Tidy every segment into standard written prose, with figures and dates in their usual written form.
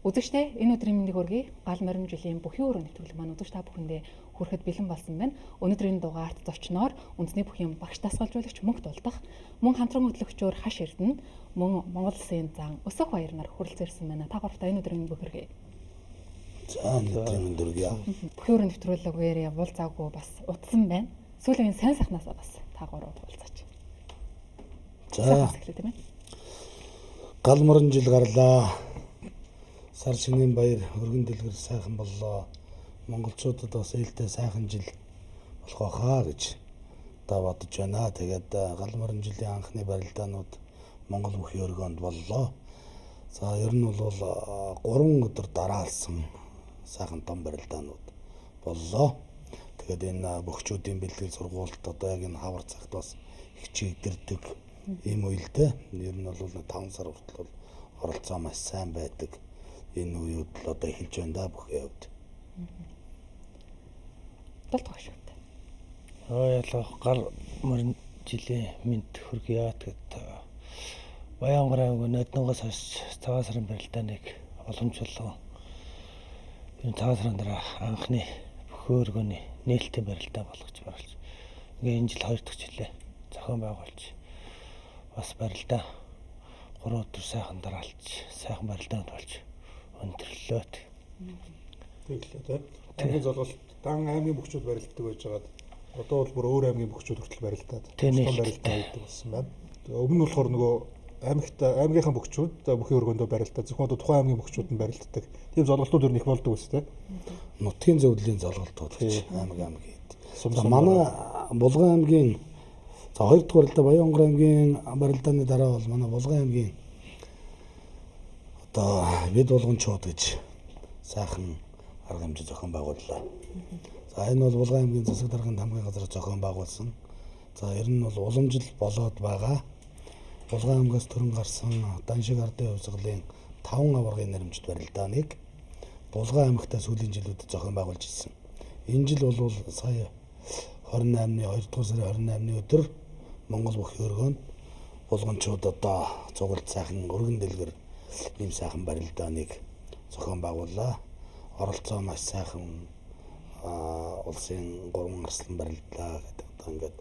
Үзэгчтэй энэ өдрийн мэндийг хүргэе. Гал морин жилийн бүхий өрөө нэвтрүүлэг маань үзэгч та бүхэндээ хүрэхэд бэлэн болсон байна. Өнөөдрийн дугаарт зочноор үндэсний бүхий багш дасгалжуулагч мөнх дулдах, мөн хамтран хөтлөгчөөр хаш эрдэнэ, мөн Монгол Улсын зан өсөх баяр нар хүрэлцээрсэн байна. Та гуравтаа энэ өдрийн мэнд хүргэе. За өдрийн мэнд хүргэе. Бүхий өрөө нэвтрүүлгээр явуулзаагүй бас утсан байна. Сүүлийн сайн сайхнаасаа бас та гурав уулзаач. За. Гал морин жил гарлаа. Сар шинийн баяр өргөн дэлгэр сайхан боллоо. Монголчуудад бас ээлтэй сайхан жил болох байхаа гэж та бодож байна. Тэгээд гал морин жилийн анхны барилдаанууд Монгол бүхий өргөнд боллоо. За ер нь бол 3 өдөр дараалсан сайхан том барилдаанууд боллоо. Тэгээд энэ бөхчүүдийн бэлтгэл сургуульд одоо яг энэ хавар цагт бас хичээгдэрдэг ийм үедээ ер нь бол 5 сар хүртэл оролцоо маш сайн байдаг. Энэ үед л одоо эхэлж байна да бүхий хувьд. Толгой шүүд. Ялах гал морин жилийн мэнд хүргэе. Тэгэд Баянгарын аймаг Ноднонгоос хойш цагаан сарын барилдааныг уламжлуулсан. Энэ цагаан сарын дараа анхны бүхий өргөний нээлттэй барилдаа болгож байгуулж. Ингээ энэ жил 2 дахь жилээ зохион байгуулж бас барилдаа 3 өдөр сайхан дараалж, сайхан барилдаанд болж өндөрлөө. Тэглээ тийм. Аймгийн золголт дан аймгийн бөхчүүд барилддаг байж байгаад одоо бол бүр өөр аймгийн бөхчүүд хүртэл барилдаад барилдаа хийдэг болсон байна. Өмнө нь болохоор нөгөө аймгийнхаа бөхчүүд бүхий өргөндөө барилдаад зөвхөн одоо тухайн аймгийн бөхчүүд нь барилддаг. Тийм золголтууд ер нь их болдог үстэй. Нутгийн зөвлөлийн золголтууд гэж аймаг хэд. Манай Булган аймгийн за 2 дахь барилдаа Баянгарын аймгийн барилдааны дараа бол манай Булган аймгийн одоо бид булганчууд гэж сайхан арга хэмжээ зохион байгууллаа. За энэ бол Булган аймгийн засаг даргын хамгийн газар зохион байгуулсан. За ер нь бол уламжил болоод байгаа. Булган аймгаас төрөн гарсан Даншиг ардын хувьсгалын 5 аваргын нэрмжит барилдааныг Булган аймагтаа сүүлийн жилүүдэд зохион байгуулж ирсэн. Энэ жил бол сая 28-ны 2 дугаар сарын 28-ны өдөр Монгол бүхий өргөнд булганчууд одоо цуглд сайхан өргөн дэлгэр ийм сайхан барилдааныг зохион байгууллаа. Оролцоо маш сайхан улсын 3 арслан барилдаа гэдэг одоо ингээд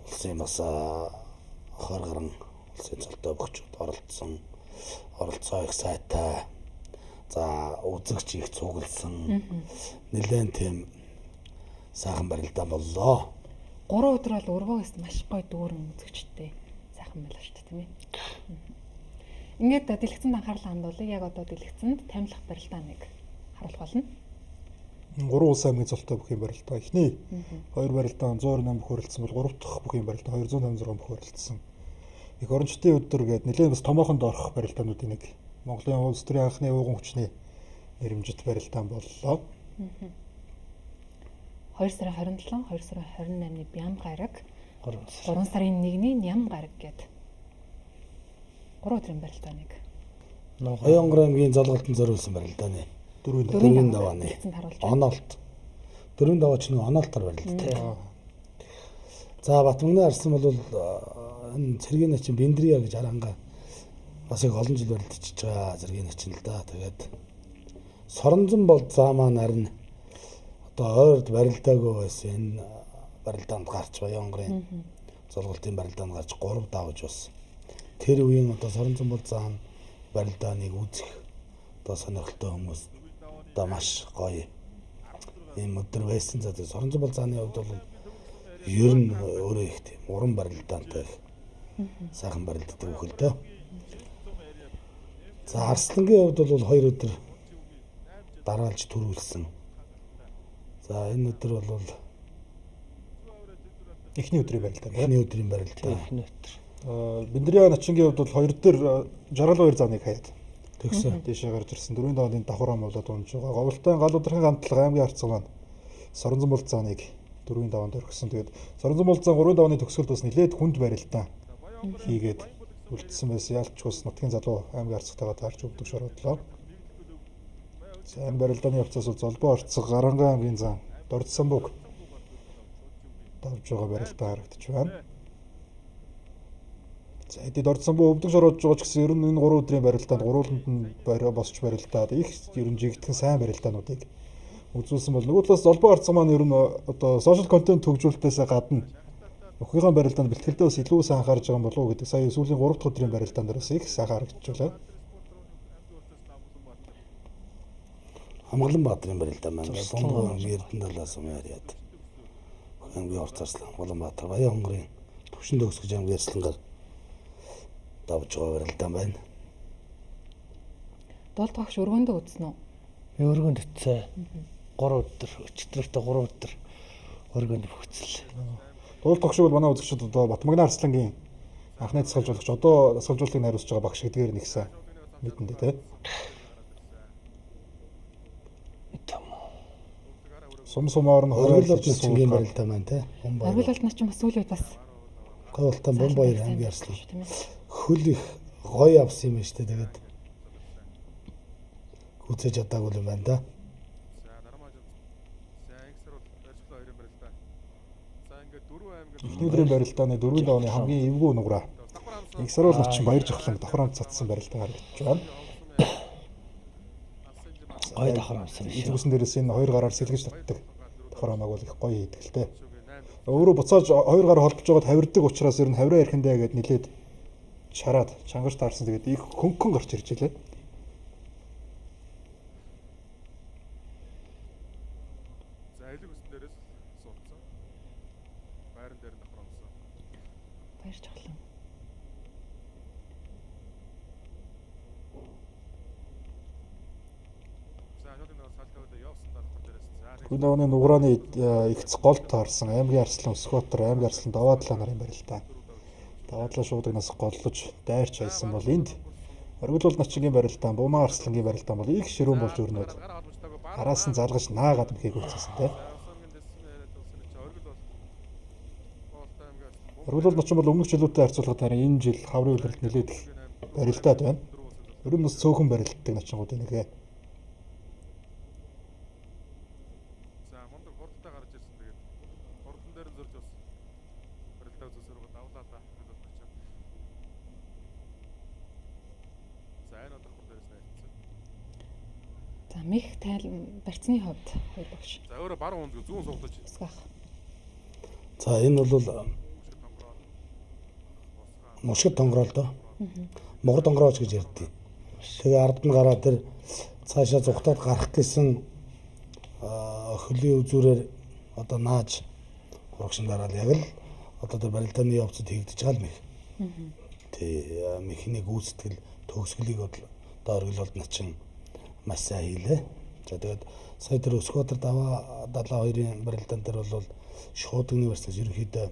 улсын бас 20 гаруй улсын цолтой бөхчүүд оролцсон. Оролцоо их сайтай. За үзэгч их цугласан. Нэлээд тийм сайхан барилдаа боллоо. 3 өдөр бол өргөөс маш гоё дүүрэн үзэгчтэй сайхан байлаа шүү дээ тийм ээ. Ингээд дэлгэцэнд анхаарлаа хандуулъя. Яг одоо дэлгэцэнд тамилах барилдааныг харуулах болно. 3 улс аймгийн цолтой бүхий барилдаа. Эхний 2 барилдаа 198 бүх хүрэлцсэн бол 3 дахь бүхий барилдаа 256 бүх хүрэлцсэн. Их орончдын өдөр гээд нэлээд бас томоохонд орох барилдаануудын нэг. Монголын улс төрийн анхны ууган хүчний нэрмжит барилдаан боллоо. 2 сарын 27, 2 сарын 28-ны Бям гараг, 3 сарын 1-ний Ням гараг гээд 3 өдрийн барилдааныг Баянгарын аймгийн золголтод зориулсан барилдааны 4 давааны онолт. 4 даваач нэг онолтоор барилддаг. За Батмагны арсан бол энэ цэргийн начин Бендрия гэж аранга бас их олон жил барилдчихж байгаа цэргийн начин л да. Тэгээд Соронзон бол заа маань харин одоо ойрд барилдаагүй байсан энэ барилдаанд гарч Баянгарын золголтын барилдаанд гарч 3 давж бас тэр үеийн одоо Соронзон бол заа барилдааныг үзэх одоо сонирхолтой хүмүүс одоо маш гоё ийм өдөр байсан. За Соронзон бол зааны хувьд бол ер нь өөрөө их тийм уран барилдаантай сайхан барилддаг хөлдөө. За Арслангийн хувьд бол 2 өдөр дараалж төрүүлсэн. За энэ өдөр бол эхний өдрийн барилдаа. Эхний өдрийн барилдаа. Эхний өдөр. Бендрия начингийн хувьд бол 2 дээр 62 зааныг хаяад тэгсэн. Дэшээ гарч ирсэн 4 давааны давхар амуулаад унж байгаа. Говьлтын гал удрахын хамтлага аймгийн ард цуг маань Соронзон бол зааныг 4 даваанд орхисон. Тэгээд Соронзон бол заан 3 давааны төгсгөлд бас нэлээд хүнд барилдаа хийгээд үлдсэн байсан. Ялч ус нутгийн залуу аймгийн ард цугтайгаа таарч өгдөг шородлоо. Сайн барилдааны явцаас бол золбоо орцог Гарангай аймгийн зан Дордсамбуг давж байгаа барилдаа харагдаж байна. За эдэд ордсон буу өвдөг шороож байгаа ч гэсэн ер нь энэ 3 өдрийн барилдаанд гурвууланд нь босч барилдаад их ер нь жигтгэн сайн барилдаануудыг үзүүлсэн бол нөгөө талаас золбоо арцсан маань ер нь одоо сошиал контент хөгжүүлэлтээс гадна өхөхийн барилдаанд бэлтгэлдээ бас илүү сайн анхаарж байгаа юм болов уу гэдэг сая сүүлийн 3 дахь өдрийн барилдаанд бас их сайхан харагдаж байна. Хамгааланбаатарын барилдаа маань Бонгоо Эрдэнэ талаас юм яриад. Хөнгөн орцарслан Улаанбаатар Баян хонгорын төвшин төгсгөж ам ярьслангаар давж байгаа барилдаа байна. Дуулт багш өргөндөө үзсэн үү? Би өргөнд үтсээ. 3 өдөр өчтөртөө 3 өдөр өргөнд хөвцөл. Дуулт багш бол манай үзэгчид одоо Батмагна Арслангийн анхны дасгалжуулагч одоо дасгалжуулалтыг найруулж байгаа багш гэдгээр нэгсэн мэдэндээ тий. Сумсумаар нь Оргил олчингийн барилдаа маань тий. Оргил олноо ч бас сүүлийн үед бас Говьлтан Бомбаяр хамгийн арслан. Хөл их гоё авсан юм шүү дээ. Тэгээд хүзэж чадаагүй юм байна да. Эхний өдрийн барилдааны 4 давны хамгийн эвгүй нуграа. Их саруул начин баяр жахлан давхар хамт цацсан барилдаа харагдаж байна. Гой давхар хамсан биш. Эцгүүсэн дээрээс энэ 2 гараар сэлгэж татдаг давхар хамааг бол их гоё хийдэг л дээ. Өөрөө буцааж 2 гар холбож байгаад хавирдаг учраас ер нь хавраа ярихэндээ гээд нилээд чараад чангаж таарсан тэгээд их хөнгөн гарч ирж илээ. За элэг үсэн дээрээс суудсан. Байран дээр нь давхар амсан. баяр жаглан. За шууд нэг салтавд явсан давхар дээрээс за Гүн давны нуграаны ихц гол таарсан аймгийн арслан Өсгөөтөр аймгийн арслан Даваадлаа нарын барилдаа. Даваадлаа шуудагнаас голлож дайрч хайсан бол энд Оргил начингийн барилдаан Бумаа арслангийн барилдаан бол их ширүүн болж өрнөд араас нь залгаж наагаад мхийг үлдсэн тий. Оргил начин бол өмнөх жилүүтэй харьцуулахад харин энэ жил хаврын үлрэлт нэлээд их барилдаад байна. Ер нь бас цөөхөн барилддаг начингууд нэгэ. за мундаг хурдтай гарч ирсэн тэгээд хурдан дээр нь зурж бас барилдаа үзүүлсээр давлаа та гэж бодчих. За энэ одоо хурд дээрээс найцсан. За мэх тайл барьцны хувьд хоёр багш. За өөрөө баруун унд зүүн суугдаж Өсгөх. За энэ бол мушгид тонгорол доо. Могор тонгорооч гэж ярьдیں۔ Тэгээ ард нь гараад тэр цаашаа зүхтаад гарах гэсэн хөлийн үзүүрээр одоо нааж урагшин дараад яг л одоо тэр барилдааны явцад хийгдэж байгаа л мэх. Тэ механик үүсгэл төгсгөлийг одоо Оргил начин маш сайн хийлээ. За тэгээд сая тэр Өсгөөтөр Даваа 72-ын барилдаан дээр бол шууд университет ерөнхийдөө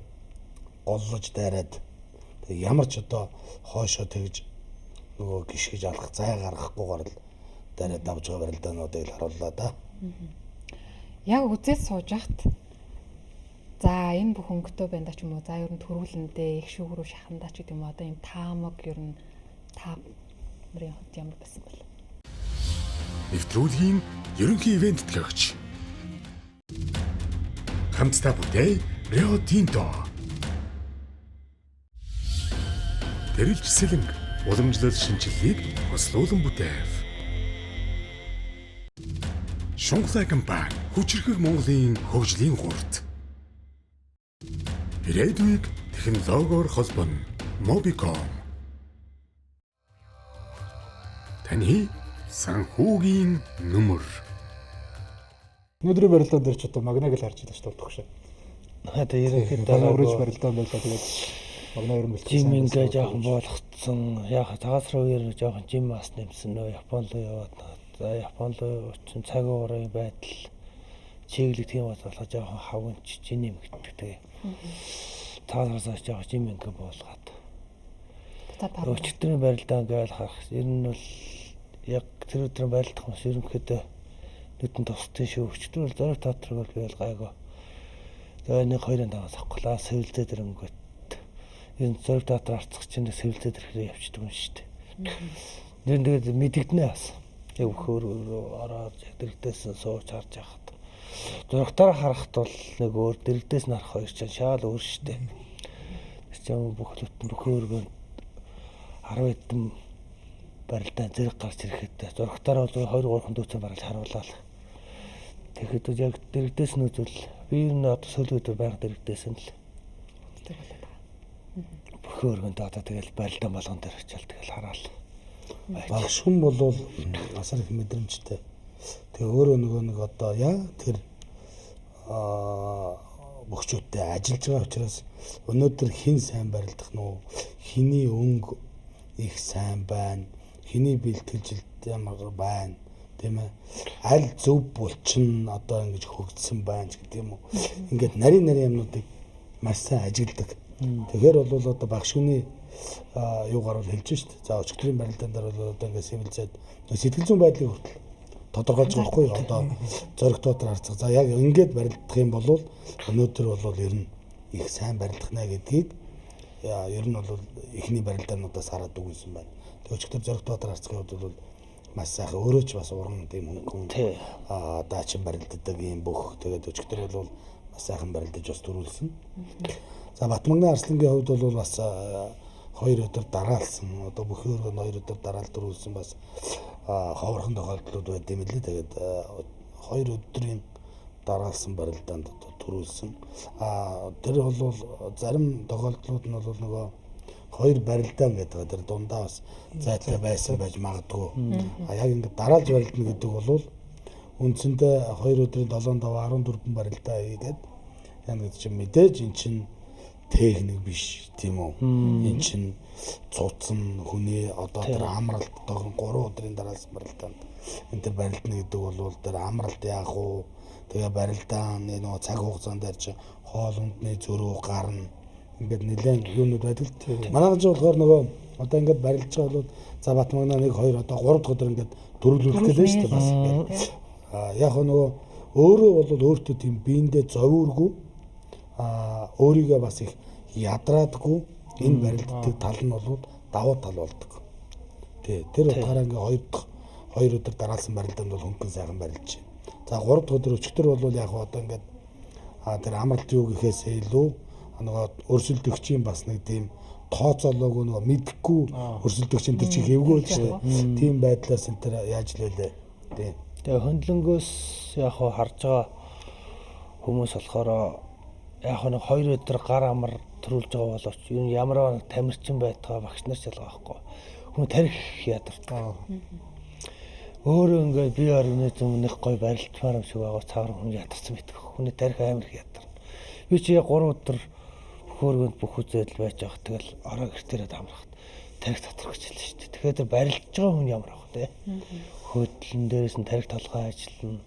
голлож дайраад ямар ч одоо хоошоо тэгж нөгөө гიშгэж алах зай гаргахгүйгээр л дайраад давж байгаа барилдаануудыг л харууллаа да. Яг үзээд сууж яхад за энэ бүх өнгөтэй байна да ч юм уу. За ер нь төрүүлэндээ их шүүг рүү шахандаа ч гэдэг юм одоо юм таамаг ер нь та нарын хувьд ямар байсан бэ? Нэвтрүүлгийн ерөнхий ивент төгч. Хамтдаа бүтээй Рио Тинто. Тэрэлжсэлэн уламжлал шинжилгээг хослуулан бүтээв. Шунхлай компани хүчирхэг Монголын хөгжлийн гурт. Ирээдүйг технологиор холбоно Mobicom. Таны санхүүгийн нүмер. Өнөөдрийн барилдаан дээр ч одоо магнаг л харж байгаа шүү дээ багш. Одоо ерөнхийдөө өрөж барилдаан байлаа тэгээд магнаа ер нь бэлтгэсэн. жим ингээ жоохон болгоцсон. Яг цагаасруу үеэр жоохон жим бас нэмсэн нөө Япон руу яваад. За Япон руу очсон цаг уурын байдал чиглэг тийм болохоор жоохон хавгынч жин нэмэгддэг тэгээ. Таараас жоохон жим ингээ болгоод. Өчтөрийн барилдаан гээл харах. Ер нь бол яг тэр өдрийн барилдах хүмүүс ерөнхийдөө нүдэн тусдсан шүү. Өчтөр зориг театрыг бол би бол гайгүй. Тэгээ нэг хоёрын даваас авахлаа сэвэлзээ дэрнгөт. Энэ зориг театр арцах чинь сэвэлзээ дэрхрээ явчихдаг юм шүү дээ. Нэр тэгээд мэдэгдэнэ бас. Яг хөр ороод дэрэгдээс сууж харж яхад. Зургатаар харахад бол нэг өөр дэрэгдээс нь харах хоёр чинь шал өөр шүү дээ. Тэс юм бүх өргөнд 10 хэдэн барилдаан зэрэг гарч ирэхэд зурагтаараа бол 2 3 дүүцэн бараг харуулаад. Тэгэхэд яг дэрэгдээс нь үзвэл би энэ одоо сөлгөд байнга дэрэгдээс нь л бүхэн өргөнд одоо тэгэл барилдаан болгон дээр очил тэгэл хараал. Багш хүн бол асар их мэдрэмжтэй. Тэгээ өөрөө нэг одоо яа тэр бөхчүүдтэй ажиллаж байгаа учраас өнөөдөр хин сайн барилдах нь уу, хиний өнгө их сайн байна, хиний бэлтгэжилт ямар байна, тийм ээ. Аль зөв булчин одоо ингэж хөгжсөн байна ч гэдэг юм уу. Ингээд нарийн юмнуудыг маш сайн ажилдаг. Тэгэхээр бол одоо багш хүний юугаар бол хэлж шít. За өчигдрийн барилдаан дээр бол одоо ингээд сэмэлзээд сэтгэл зүйн байдлыг хүртэл тодорхойлж байгаа хгүй одоо зоригт дотор харцгаа. За яг ингээд барилдах юм бол өнөөдөр бол ер нь их сайн барилдах нэ гэдгийг ер нь бол эхний барилдаануудаас хараад үгүйсэн байна. Тэгээ өчигдөр зоригт дотор харцгаа бол маш сайхан өөрөө ч бас уран тийм хүн даачин барилддаг юм бүх. Тэгээд өчигдөр бол маш сайхан барилдаж бас төрүүлсэн. За Батмагны Арслангийн хувьд бол бас 2 өдөр дараалсан. Одоо бүхэн өргөнд 2 өдөр дараалт төрүүлсэн бас ховорхон тохиолдлууд байд юм лээ. Тэгээд 2 өдрийн дараалсан барилдаанд одоо төрүүлсэн. Тэр бол зарим тохиолдлууд нь бол нөгөө 2 барилдаан гэдэг тэр дундаа бас зайтай байсан байж магадгүй. Яг ингэ дараалж барилдана гэдэг бол үндсэндээ 2 өдрийн 7 даваа 14 барилдаа хийгээд яг гэдэг чинь мэдээж эн чинь техник биш тийм үү. Эн чинь цуцсан хүний одоо тэр амралт одоо 3 өдрийн дараалсан барилдаанд энэ тэр барилдана гэдэг бол тэр амралт яах вэ? Тэгээ барилдааны нөгөө цаг хугацаанд дээр чи хоолундны зөрүү гарна. Ингээд нэлээд юунууд байдаг. Манай гаж болохоор нөгөө одоо ингээд барилж байгаа бол за Батмагнаа 1 2 одоо 3 дахь өдөр ингээд дөрвөлүүлэх гэдэг нь шүү дээ бас ингээд. Яг нөгөө өөрөө бол өөртөө тийм биендээ зовиургүй өөрийгөө бас их ядраадгүй энэ барилддаг тал нь бол давуу тал болдог. Тий, тэр утгаараа ингээ 2 өдөр дараалсан барилдаанд бол хөнгөн сайхан барилж байна. За 3 дахь өдөр өчтөр бол яг одоо ингээд тэр амралт юу гэхээс илүү нөгөө өрсөлдөгчийн бас нэг тийм тооцоолоогүй нөгөө мэдхгүй өрсөлдөгчийн тэр чих эвгүй л шүү дээ. Тийм байдлаас энэ тэр яаж лээ. Тий. Тэгээ хөндлөнгөөс яг харж байгаа хүмүүс болохоор яг нэг 2 өдөр гар амар төрүүлж байгаа боловч юу ямар нэг тамирчин байтгаа багш нар ч ялгаа байхгүй. Хүн тарих ядардаг. Өөрөө ингээд би организм нэг гой барилдмаар юм шиг байгаа цаар хүн ядарсан байдаг. Хүний тарих амар их ядарна. Би чи 3 өдөр хөөргөнд бүх үзэл байж байгаа. Тэгэл ороо гэртээрээ амрахад тарих доторх гэж хэлсэн шүү дээ. Тэгэхээр барилдж байгаа хүн ямар ах вэ? Хөдлөн дээрээс нь тарих толгой ажиллана.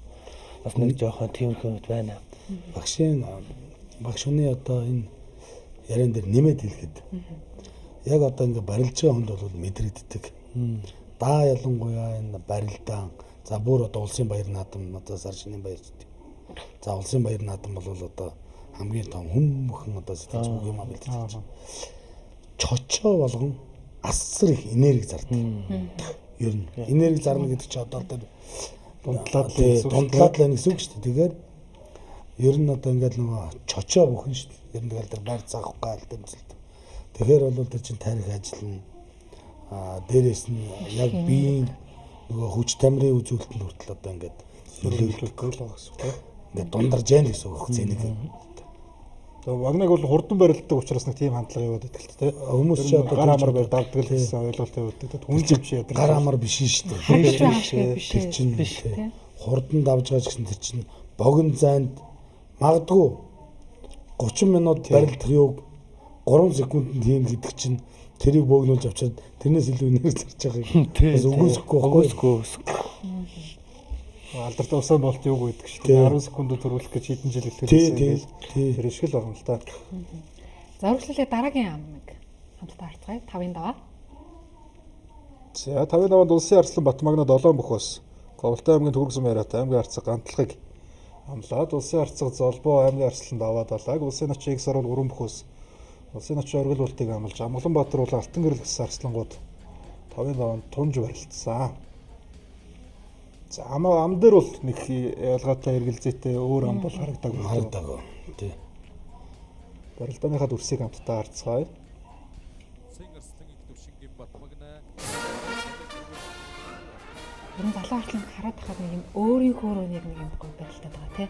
Бас нэг жоохон тиймэрхүү байна. Багш хүний одоо энэ яриан дээр нэмээд хэлэхэд яг одоо ингээ барилж байгаа хүнд бол мэдрэгддэг. Даа ялангуяа энэ барилдаан за бүр одоо улсын баяр наадам одоо сар шинийн баяр гэдэг. За улсын баяр наадам бол одоо хамгийн том хүмүүхэн одоо сэтгэж бүх юм бэлдэж. Чочоо болгон асар их энерги зардаг. Ер нь энерги зарна гэдэг чинь одоо тэр дундлаад л гэсэн үг шүү дээ. Тэгэхээр ер нь одоо ингээд нөгөө чочоо бүхэн шүү дээ. Ер нь тэгэл тэр байр заах гал тэмцэлт. Тэгэхээр бол тэр чинь тарих ажиллана. Дээрээс нь яг биеийн нөгөө хүч тамирын үзүүлэлтэнд хүртэл одоо ингээд нөлөөлдөг гэсэн үг. Ингээд дундарж яах гэсэн үг зэнийг. Вагнаг бол хурдан барилддаг учраас нэг тийм хандлага яваад байдаг л тээ. Хүмүүс ч одоо гар амар барь давдаг л гэсэн ойлголттой байдаг. Хүн живч яадаг. Гар амар биш шүү дээ. Тэр чинь биш. Хурдан давж байгаа гэсэн тэр чинь богино зайд магадгүй 30 минут барилдах юуг 3 секундэд хийн гэдэг чинь тэрийг бөөгнүүлж авчирад тэрнээс илүү энерги зарж байгаа юм. Бас үгүйсэхгүй. Алдартай усан болт юу гэдэг шүү дээ. 10 секундд төрүүлэх гэж хэдэн жил илтгэсэн. Тэр шиг л байна л да. За үргэлжлүүлээ дараагийн амиг хамтдаа харцгаая. 5-ын даваа. За 5-ын даваанд улсын арслан Батмагна 7 бөхөөс Говьтай аймгийн Төгөргсөн байраатай аймгийн арцаг гантлагыг амлаад улсын арцаг Золбоо аймгийн арсланд аваад далайг улсын начиг сарвал 3 бөхөөс улсын начиг оргил болтыг амлаж Амгаланбаатар бол Алтан гэрэл гэсэн арслангууд 5-ын даваанд тунж барилдсан. За ам дээр бол нэг ялгаатай эргэлзээтэй өөр ам бол харагдаагүй. Тий. Барилдааныхаа дүрсийг хамтдаа харцгаая. Сайн арслан их төвшингийн Батмагна Гурван залуу артлан хараад тахад нэг юм өөрийнхөө нэг юм гоё барилдаад байгаа тий.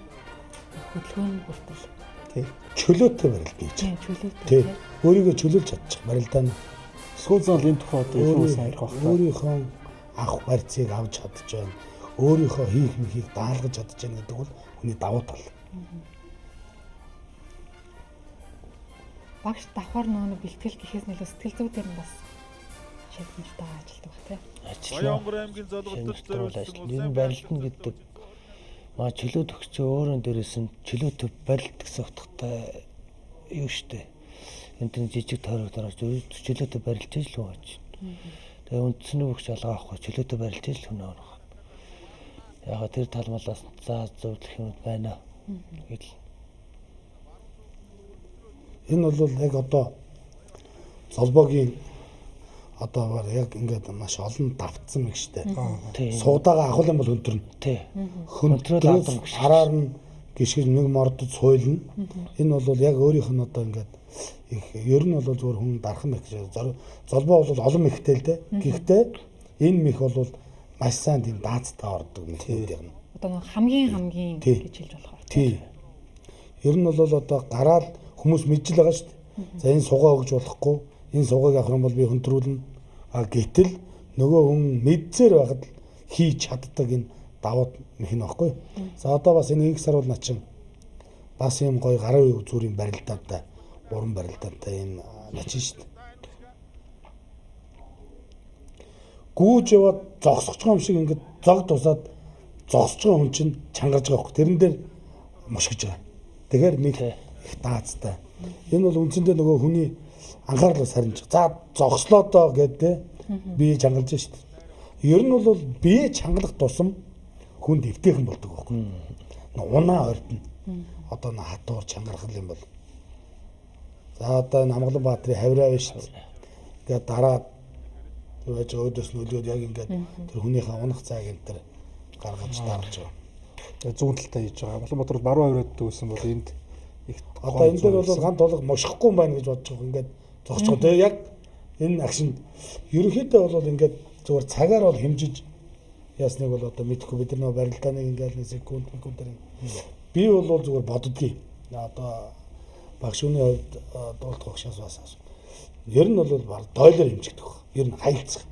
Хөдөлгөөний хүртэл. Тий. Чөлөөтэй барилт гэж. Тийм чөлөөтэй Тий. тий. Өөрийгөө чөлөөлж чадчих барилдаа нь Сүүл зал энэ тухай одоо илүү сайн ярих байх. өөрийнхөө авах барьцыг авч чадж байна. Өөрийнхөө хийх мэхийг даалгаж чадж байна гэдэг бол хүний давуу тал. Багш давхар нөө бэлтгэл гэхээс нөлөө сэтгэл зүй дээр нь бас шийдвэртэй ажилтдаг тий. Баянгар аймгийн золгодод зориулсан Ер нь барилдана гэдэг маа чөлөө төгсчөө өөрөн дээрээс нь чөлөөтэй барилт гэсэн утгатай юу штэ. Энд нь жижиг тойрог дарааж чөлөөтэй барилж иж л байгаа ч. Тэгээ үндсний бүгч алгаа авахгүй чөлөөтэй барилж иж л хүн орох. Яг тэр талмалаас за зөвлөх юм байна. Гэдэл. Энэ бол яг одоо золбоогийн одоо яг ингээд маш олон давтсан мэг штэ. Тийм. Суудаага ахвал юм бол хөнтөрнө. Тий. Хөндрөөс араар нь гიშгэж нэг мордод суйлна. Энэ бол яг өөрийнх нь одоо ингээд их ер нь бол зөвхөн хүн дархан мэх гэж золбоо бол олон мехтэй л дээ. Гэхдээ энэ мэх бол маш сайн тийм даацтай ордог мехүүд юм. Одоо нэг хамгийн гэж хэлж болохоор. Тий. Ер нь бол одоо гараад хүмүүс мэдж л байгаа шүү дээ. За энэ сугаа өгж болохгүй. Энэ сугааг авах юм бол би хөндрүүлнэ. А гэтэл нөгөө хүн мэдсээр байхад хийж чаддаг энэ давууд мэх нь баггүй. За одоо бас энэ инх сар бол начин бас юм гоё гарын зүрийн барилдаатай уран барилдаатай юм начин шүү дээ. Гүүж яваад зогсож байгаа юм шиг ингээд зог тусаад зогсож байгаа хүн чинь чангарж байгаа хөөх. Тэрэн дээр мушгиж байгаа. Тэгэхээр нэг их даацтай. Энэ бол үндсэндээ нөгөө хүний анхаарал сарниж. За зогслоо доо гэдэг бие чангалж шүү дээ. Ер нь бол бие чангалах тусам хүнд эвтэйхэн болдог байхгүй. Унаа ордно. Одоо н хатуур чангарах юм бол. За одоо энэ Амгалан Баатрийн хавраа биш шүү дээ. Тэгээд дараа яаж өөдөөс нөлөөд яг ингээд тэр хүнийхээ унах цаг энэ төр гаргаж дарж байгаа. Зүүн талтай хийж байгаа. Улаанбаатар бол баруун хавраад дүүсэн бол энд их одоо энэ дээр бол ганц толго мошихгүй юм байна гэж бодож байгаа. Ингээд зогсчихоо. Тэгээ яг энэ агшин ерөнхийдөө бол ингээд зүгээр цагаар бол хэмжиж яасныг бол одоо мэдэхгүй бид нар барилдааныг ингээд нэг секундээр би бол зүгээр боддгийг. Одоо багш үний хувьд дуулах багшаас бас ер нь бол баг дойлоор хэмжигдэх. Ер нь хайлцах.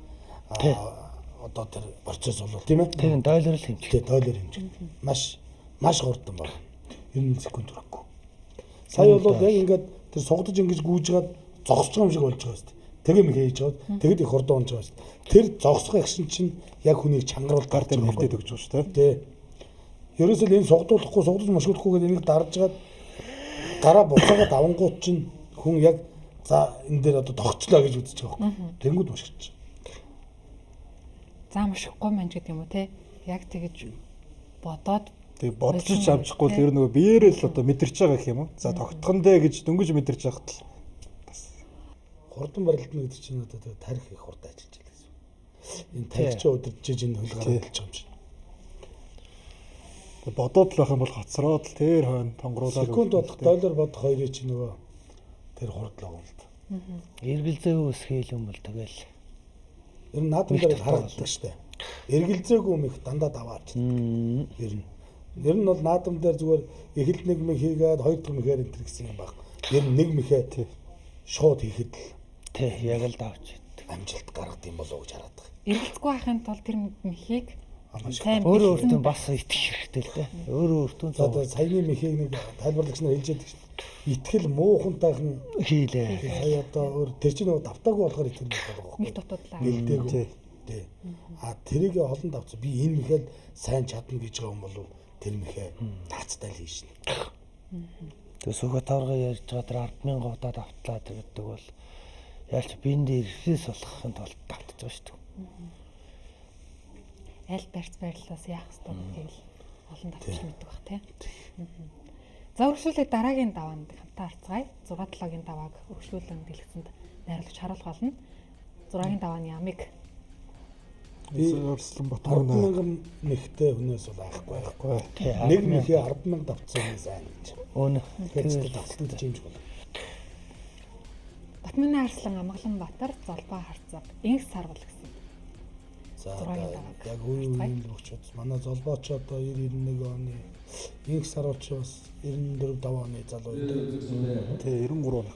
Одоо тэр процесс бол тийм ээ. Тийм дойлоор л хэмжих. Тэгээ дойлоор хэмжигдэх. Маш хурдан баг. 90 секунд хүрэхгүй. Сая бол яг ингээд тэр сугдаж ингэж гүйжгаад зогсож байгаа юм шиг болж байгаа шүү дээ. Тэгээ мэх хийж байгаа. Тэгэд их хурдан унж байгаа шүү дээ. Тэр зогсох агшин чинь яг хүнийг чангаруулж гар дээр хөвдөд өгч байгаа шүү дээ. Тий. Ерөөсөө энэ сугдуулахгүй, сугдаж мошгохгүй гэдэг энийг дарж гаад гараа буцаагаад авангууд чинь хүн яг за энэ дээр одоо тогтчлоо гэж үзэж байгаа байхгүй. Тэнгүүд мошгоч. За мошихгүй маань гэдэг юм уу те? Яг тэгэж бодоод Тэг бодож авчихгүй л ер нь нөгөө биеэрээ л одоо мэдэрч байгаа гэх юм уу? За тогтхон дээ гэж дөнгөж мэдэрч байхад л хурдан барилдана гэдэг чинь одоо тарих их хурдан ажиллаж байгаа гэсэн. Энэ тарихч удирдах энэ хөлгөөр ажиллаж байгаа юм шиг. бодоод л байх юм бол хоцроод л тэр хойно тонгруулаад секунд бодох доллар бодох хоёрыг чи нөгөө тэр хурдлаа юм л та. Эргэлзээгүй үсгээл юм бол тэгэл Ер нь наадам дээр харагддаг штэ. Эргэлзээгүй мэх дандаа даваач. Ер нь бол наадам дээр зүгээр эхлэл нэг мэх хийгээд хоёр дахь мэхээр энэ гэсэн юм баг. Ер нь нэг мэхээ шууд хийхэд л тий яг л давж идэх. амжилт гаргад юм болоо гэж хараад байгаа. эргэлзэхгүй байхын тулд тэр мэхийг Сайн Өөрөө өөртөө бас итгэх хэрэгтэй л дээ. Өөрөө өөртөө одоо саяны мэхийг нэг тайлбарлагч нар хэлж яадаг шүү. Итгэл муухантайхан хийлээ. сая одоо өөр тэр чинь нөгөө давтаагүй болохоор итгэл болоо. нэг дутуудлаа. Гэлдээгүй. Тий. А тэрийг олон давцсан. Би энэ мэхэд сайн чадна гэж байгаа юм бол тэр мэхээ таацтай л хийшнэ. Тэгээ сүүхэ таварга ярьж байгаа тэр 10,000 удаа давтлаа гэдэг бол яалч биендээ ирхээс болохын тулд давтаж байгаа шүү дээ. Аль барьц байрлалаас яах ёстой гэдгийг олон давтаж мэддэг бах тий. За өргөжлүүлээ дараагийн даваанд хамтаа харцгаая. 6-7-гийн давааг өргөжлүүлэн дэлгэцэнд найруулж харуулах болно. 6-гийн давааны ямыг Орслон Батмагна 10,000 мэхтэй хүнээс бол айхгүй. Нэг мэхээ 10,000 давцсан юм сайн гэж. Өн Тэгэхээр давталт гэж юм бол. Батмагны Арслан Амгалан Батар золбоо харцаг инх сарвал гэсэн. За 6-гийн даваа. яг үеийн бөхчүүд манай золбооч одоо 90 91 оны инх саруулч бас 94 5 оны залуу юм. Тэ 93 он.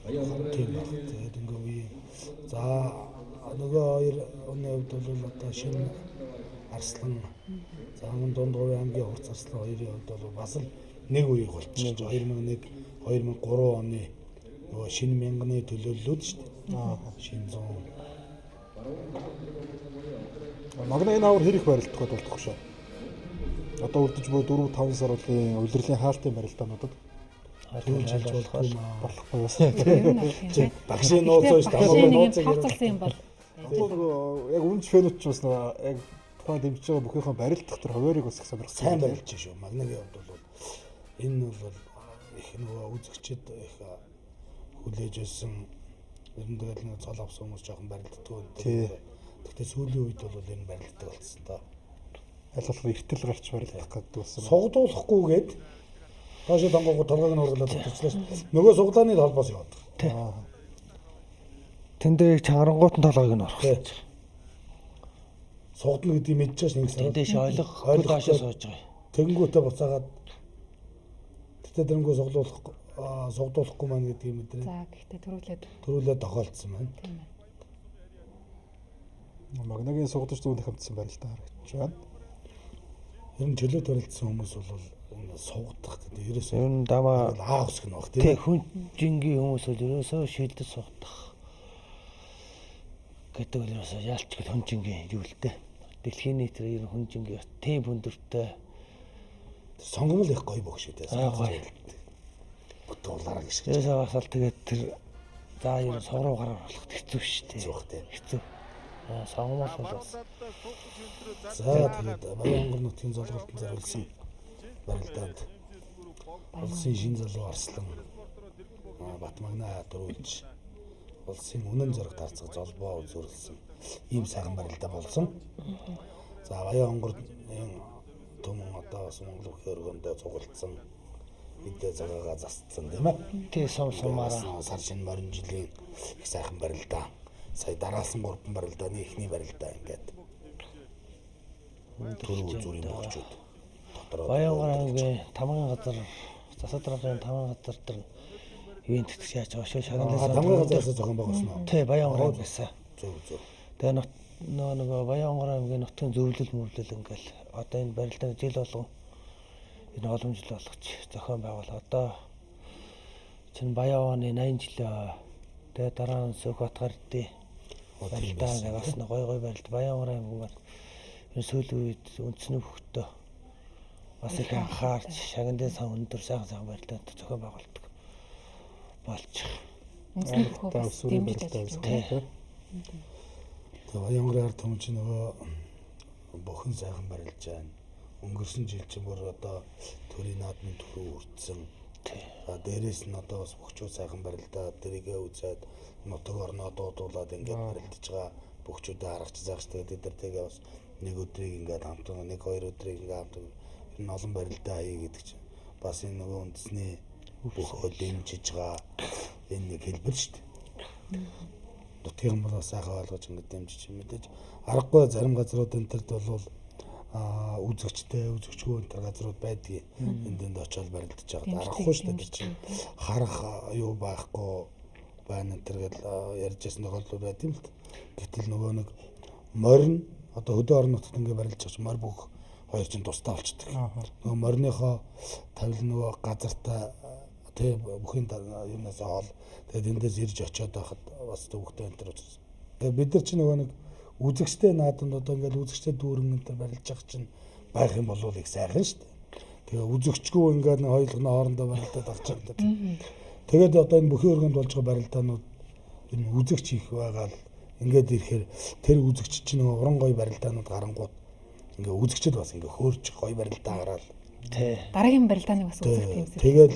Тийм баг. Тэгээд ингээ үе. За нөгөө хоёр оны хувьд бол одоо шинэ Арслан за мөн Дундгавын аймгийн хурц Арслан хоёрын хувьд бол бас л нэг үеиг болчихж 2001 2003 оны нөгөө шинэ мянганы төлөөллүүд шүү дээ. Шинэ 100 Магна энэ авар хэрэг барилдах болдох шүү. Одоо үрдэж буй 4-5 сар уулын улирлын хаалтын барилдаануудад төлж хэлж болохгүй маа. болохгүй бас. Багшийн нууцоо шүү дээ. Багшийн нэг юм Нууцыг тооцоолсон юм бол Одоо яг үнж фэнүүд ч бас нөгөө яг тухайн дэмжиж байгаа бүхнийхээ барилдах төр хуваарийг бас их сонирхсан. сайн барилж шүү. Магнагийн хувьд бол энэ бол их нөгөө үзэгчд их хүлээж байсан. Ер нь тэгэл нэг цол авсан хүмүүс жоохон барилддаг. Гэхдээ сүүлийн үед бол энэ барилддаг болсон та. Аль болох эртэл гарч барилдах гэдэг болсон. Сугдуулахгүйгээд доошо донгоогоо толгойг нь ургалаад тавьчихлаа шүү. Нөгөө суглааны холбоос яваад. Тэн дээр чангарангуут нь толгойг нь орох. Сугдна гэдгийг мэдчихэж нэг сар. Тэндээс ойлгохгүй доошоо сууж байгаа. Тэнгүүтээ буцаагаад тэгтээ дэрнгөө сугдуулахгүй маань гэдгийг мэдрээ. за гэхдээ Төрүүлээд тохиолдсон байна. тийм ээ. Магнагийн сугдаж зүүн хамтсан барилдаа харагдаж байна. Ер нь чөлөөт барилдсан хүмүүс бол энэ сугдах гэдэг ерөөсөө Ер нь дамаа аа үсгэх нь баг тий тийм. хүн жингийн хүмүүс бол ерөөсөө шилдэд сугдах гэдэг л ерөөсөө яалч гэл хүн жингийн юу л дээ. Дэлхийн нийтээр ер нь хүн жингийн тийм бүндөртэй Сонгомл их гоё бөх шүү дээ. гоё. Бүтүүлаараа гიშгэж ерөөсөө бас л тэгээд тэр за ер нь согруу гараар болох хэцүү шүү дээ. зөөх тийм. Хэцүү. Сонгомол бол бас За тэгээд Баянгор нутгийн золголтод зориулсан барилдаанд улсын шин залуу Арслан Батмагна дөрвөлж улсын үнэн зориг тарцах золбоо үзүүлсэн ийм сайхан барилдаа болсон. За Баянгорын түмэн одоо бас Монгол бүхэн өргөндөө цугулдсан мэдээ цагаагаа застсан тийм ээ. тий сумсумаараа Сар шинэ морин жилийн их сайхан барилдаа. Сая дараалсан 3 барилдааны эхний барилдаа ингээд түрүү зүрийн бохчууд Баянгор аймгийн тамгын газар засаг даргын тамгын газар дээр ивент тэтгэж яаж байгаа шүү шагналаас тамгын газараас зохион байгуулсан уу? тий Баянгор аймгаас Зөв зөв. тэгээ нөгөө Баянгор аймгийн нутгийн зөвлөл мөвлөл ингээл одоо энэ барилдааны жил болгон энэ олон жил болгоч зохион байгуул одоо чинь Баян оны 80 жилээ тэгээ дараа нь Сүхбат гардыг барилдаа бас нэг гой барилд Баянгор аймаг маань энэ сүүлийн үед үндэсний хөвгтөө бас их анхаарч шагнадын сан өндөр сайхан барилдаанд зохион байгуулдаг болчих. Үндэсний хөвгөөс дэмжиж ажиллаж байгаа. Тэгээ Баянгорын ард түмэн чинь нөгөө бүхэн сайхан барилж байна. Өнгөрсөн жил чинь бүр одоо төрийн наадмын төлөө үрдсэн. За дээрээс нь одоо бас бөхчүүд сайхан барилдаа тэрийгээ үзээд нутаг орноо дуудуулаад ингээд барилдаж байгаа бөхчүүдэд харагч заахч тэгээд эдэртэйгээ бас нэг өдрийг ингээд хамтан нэг хоёр өдрийг ингээд хамтан энэ олон барилдаа хий гэдэг чинь бас энэ нөгөө үндэсний бөхөө дэмжиж байгаа энэ нэг хэлбэр шүү дээ. Нутгийн бол сайхан ойлгож ингээд дэмжиж мэдээж аргагүй зарим газрууд энэ төрд бол үзэгчтэй үзэгчгүй энэ газрууд байдгийг энд очиод барилдаж байгаа. Аргагүй шүү дээ чинь харах юу байхгүй байна энэ төргээд ярьж байсан тохиолдол байт юм л. Гэтэл нөгөө нэг морин одоо хөдөө орон нутгад ингээд барилж байгаа ч морь бүх хоёр чинь тусдаа болчдөг. Нөгөө мориныхоо тавил нөгөө газартаа тэг бүхэн юмнаас хоол тэгээд эндээс ирж очиод байхад бас төвхтэй энэ төр учраас. Тэгээд бид нар чинь нөгөө нэг үзэгчтэй наадамд одоо ингээд үзэгчтэй дүүрэн энэ төр барилж байгаа чинь байх юм бол их сайхан шүү дээ. Тэгээ үзэгчгүй ингээд нэг хоёулгын хоорондоо барилдаад авч байгаа гэдэг. Тэгээд одоо энэ бүхэн өргөнд болж байгаа барилдаанууд энэ үзэгч их байгаа л ингээд ирэхээр тэр үзэгч чинь нөгөө уран гоё барилдаанууд гарангууд ингээд үзэгчд бас ингээд хөөрч гоё барилдаа гараад Тий. Дараагийн барилдааны бас үзэх юм шиг. Тэгээд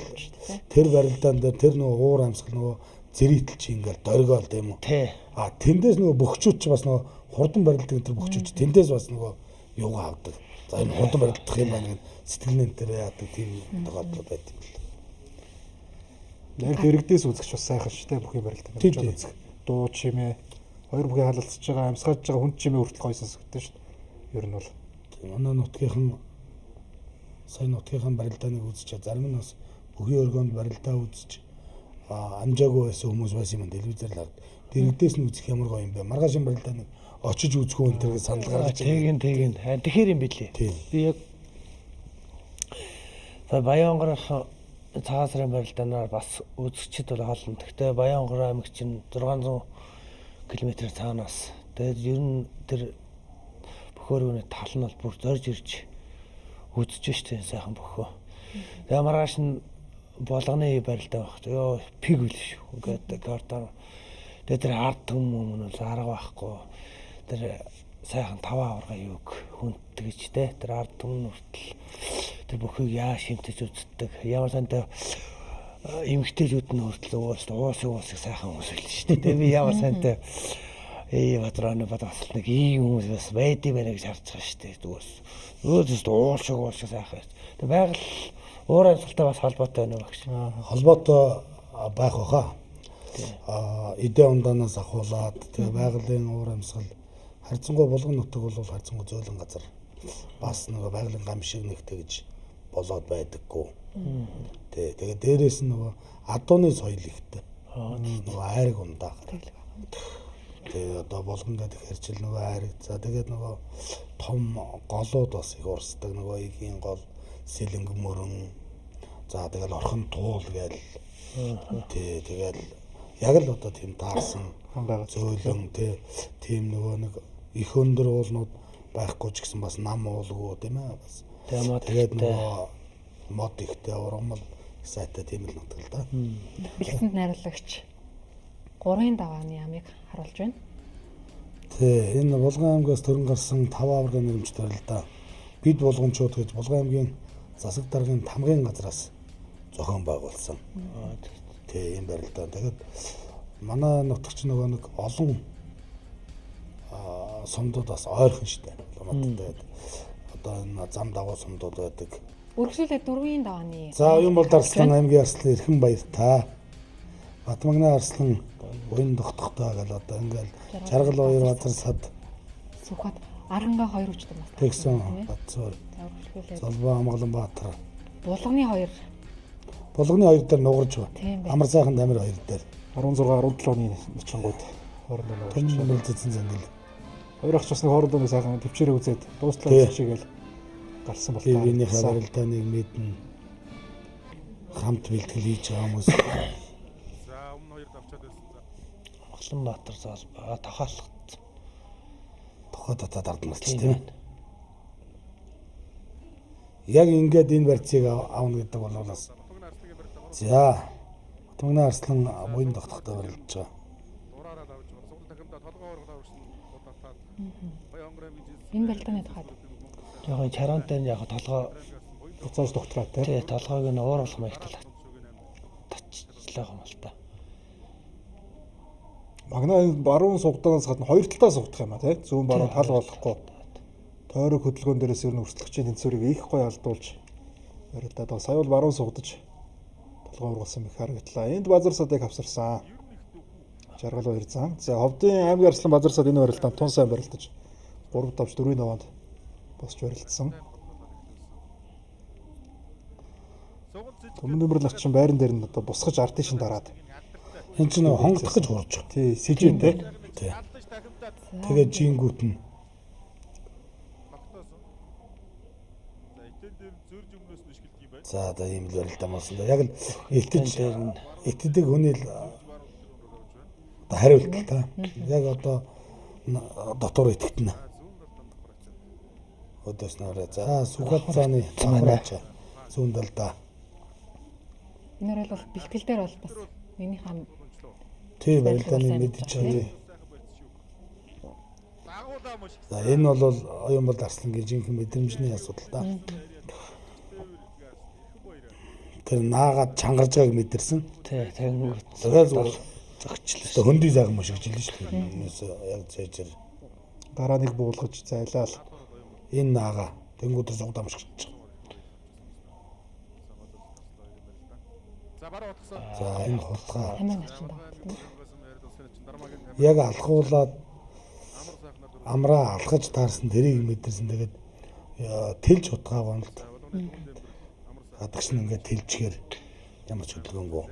тэр барилдаан дээр тэр нөгөө уур амьсгал нөгөө зэрэгтэл чи ингээд дөргөөл тийм үү? Тий. А тэндээс нөгөө бөхчүүд чи бас нөгөө хурдан барилдаг тэр бөхчүүд тэндээс бас нөгөө юугаа авдаг. За энэ хурдан барилдах юм байна гэдэг сэтгэлнээ тэр яадаг тийм тохиолдол байдаг юм л. Яг дэрэгдээс үзэгч бас сайхан шүү дээ бүхий барилдаанд Тийм, очиод үзэх. Дуу чимээ хоёр бүхий халалцж байгаа амьсгаж байгаа хүн чимээ хүртэл гоё сонсогдсон шүү дээ. Ер нь бол Манай нутгийнхан сайн нутгийнхан барилдааныг үзэж зарим нь бас бүхий өргөнд барилдаа үзэж амжаагүй байсан хүмүүс байсан юм телевизээр л хард. Дэрэгдээс нь үзэх ямар гоё юм бэ? Маргаашийн барилдааныг очиж үзэх үү энэ санал гаргаж Тэгин. Тэгэхээр юм билий. Би яг Баянгорын цагаан сарын барилдаанаар бас үзэгчд бол хоолно. Гэхдээ Баянгор аймаг чинь 600 км цаанаас. Тэгээд ер нь тэр бөхөөргөний тал нь бол бүр зорж ирж үзэж штэ сайхан бөхөө. Тэгээ маргааш нь болгоны барилдаа байх. Ёо пиг үл шүү. Ингээд картаар. Тэгээд тэр ард түмэн нь бол арга байхгүй. Тэр сайхан 5 аварга юг хүндтгэж те тэр ард түмэн хүртэл тэр бүхийг яа шимтэж үздэг. Ямар сантай эмгтээчүүд нь хүртэл уусыг сайхан уусвал шүү дээ. Тэгээ би ямар сантай батраны бадаас нэг ийм хүмүүс бас байдгийг байна гэж харж байгаа шүү дээ. Зүгээр уусыг сайхан. Тэгээ байгаль уур амьсгалтай бас холбоотой байна багш. холбоотой байх баха. Эдээ ундаанаас ахуулаад тэгээ байгалийн уур амьсгал харьцангуй болгон нутаг бол харьцангуй зөөлөн газар бас нөгөө байгалийн гам шиг нэгтэй гэж болоод байдаггүй. Тэгээ дээрээс нь нөгөө адууны соёл ихтэй. Нөгөө айраг ундаа. Тэгээ одоо болгондоо тэгэхээр нөгөө айраг за тэгээд нөгөө том голууд бас их урсдаг нөгөө игийн гол сэлэнг мөрөн за тэгэл орхон туул гээл тэгэл яг л одоо тийм таарсан зөөлөн тийм нөгөө нэг их өндөр уулнууд байхгүй ч гэсэн бас нам уулгүй тийм ээ бас тэгээд нөгөө мод ихтэй ургамал сайтай тийм л нутаг л да. Бэлгэсэнд найруулагч 3-ын давааны ямыг харуулж байна. Тэ энэ Булган аймгаас төрөн гарсан 5 аварга нэрмжт барилдаа бид булганчууд гэж Булган аймгийн засаг даргын тамгын газраас зохион байгуулсан. Тэ энэ барилдаа тэгээд манай нутагч нөгөө нэг олон сумдууд бас ойрхон штэ. Тэгээд одоо энэ зам дагуу сумдууд байдаг. Үргэлжлүүлээд 4-ийн давааны. За Уянболд Арслан аймгийн Арслан Эрхэн баяр та. Батмагны Арслан Уян тогтохтой гэл одоо ингээл Жаргал хоёр базар сад Сүхбат Арангаа 2 үчтэй бас. Тэгсэн Батцоо. Залбаа Амгаланбаатар. Булганы 2. Булганы 2 дээр нугарж байна. Амар сайхан дамир 2 дээр 16 17 оны ночингууд хоорондоо Томбол зэцэн зангил. хоёр ах бас нэг хоорондоо сайхан төвчээрээ үзээд дуустлаа үзчихгээл гарсан бол таа. Биений харилдааныг мэднэ. Хамт бэлтгэл хийж байгаа хүмүүс. За өмнө хоёр давчаад байсан. Амгаланбаатар залбаа тохиолдсон. Тохоо татаад ардмарч тийм ээ. Яг ингээд энэ барьцыг аавна гэдэг бол бас. За Батмагны Арслан буян тогтохтой барилдаж байгаа. Дураараа давж байгаа. Сугал дахимдаа толгой оргоо урьсан удаатаад. Баянгор аймгийн жил. Энэ барилдааны тухайд. Яг чарантай яг толгой буцааж докторат тий толгойг нь ууруулах маягтай татчихлаа юм л та. Магна баруун сугдаанаас гадна хоёр талаас сугдах юм а тий зүүн баруун тал болохгүй. Тойрог хөдөлгөөн дээрээс ер нь өрсөлдөгчийн тэнцвэрийг их гоё алдуулж барилдаад байгаа. Сая бол баруун сугдаж толгой ургасан их харагдлаа. Энд базар садыг авсарсан. Жаргал хоёр зам. За Ховдын аймгийн Арслан базар сад энэ барилдаанд тун сайн барилдаж 3 давж 4-ийн даваанд босч барилдсан. Өмнө нэмэр лавчин байран дээр нь одоо бусгаж ард тийш дараад. Энд чинь хонгодох гэж хурж байгаа. Тий, сэжээ тий. Тий. Тэгээд жингүүт нь за одоо ийм л барилдаа болсон да. Яг л итгэдэг хүний л хариулт та. Яг одоо дотор итгэтнэ. Өдөөс нөрөө. За Сүхбат цааны цаанаач зүүн талдаа. Энэ бол бэлтгэл дээр бол бас миний хам тий барилдааны мэдж байгаа. Дагуулаа маш. За энэ бол Уянболд Арслангийн жинхэнэ мэдрэмжний асуудал та. Тэр наагаад чангарж байгааг мэдэрсэн. Тий тэгнэ. Тэгээд зогчлоо. Хөндөй загам шиг жилэн шүү дээ. Хүмүүс яг цаажэр Дараа нэг буулгаж зайлал. Энэ наага тэнгуүдэр зугдаа амшигч. За бараа утгасан. За энэ хулгай хамаа начин даа. яг алхуулаад амраа алхаж таарсан тэрийг мэдэрсэн. Тэгээд тэлж утгаа байна л да. Гадагш нь ингээд тэлжгээр ямар ч хөдөлгөөнгүй.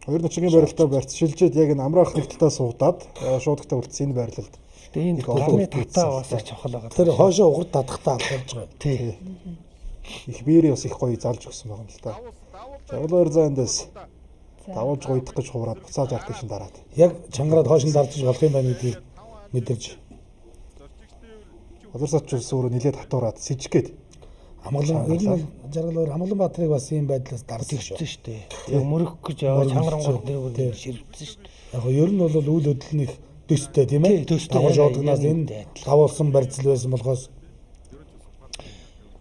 Хоёр ночгийн барилтаа барьц шилжээд яг энэ амраах нэгтэлтэй суудаад шуудагтаа үлдсэн энэ байрлалд. Тэгээд энэ гадны татаа бас их чухал байгаа. Тэр хоошоо угар татахтаа алхаж байгаа. Тий. Их биерээ бас их гоё залж өгсөн байгаа юм л да. Жаргалаар заандас давуулж гойдох гэж хуураад буцааж артыг шин дараад. Яг чангараад хоошин дарж болох юм байна гэдгийг мэдэрч Олорсоч улс өөрөө нилээд хатуураад сэжихэд амгалан жаргалаар Амгаланбаатарыг бас ийм байдлаас дарж Тэгсэн шүү дээ. Яг мөрөх гэж чангарангууд нэг ширвдсэн шүү дээ. яг нь ер нь бол үйл хөдлөлнийх төстэй тийм ээ. Төстэй. Давж одгоноос энэ давуулсан барьцал байсан болохоос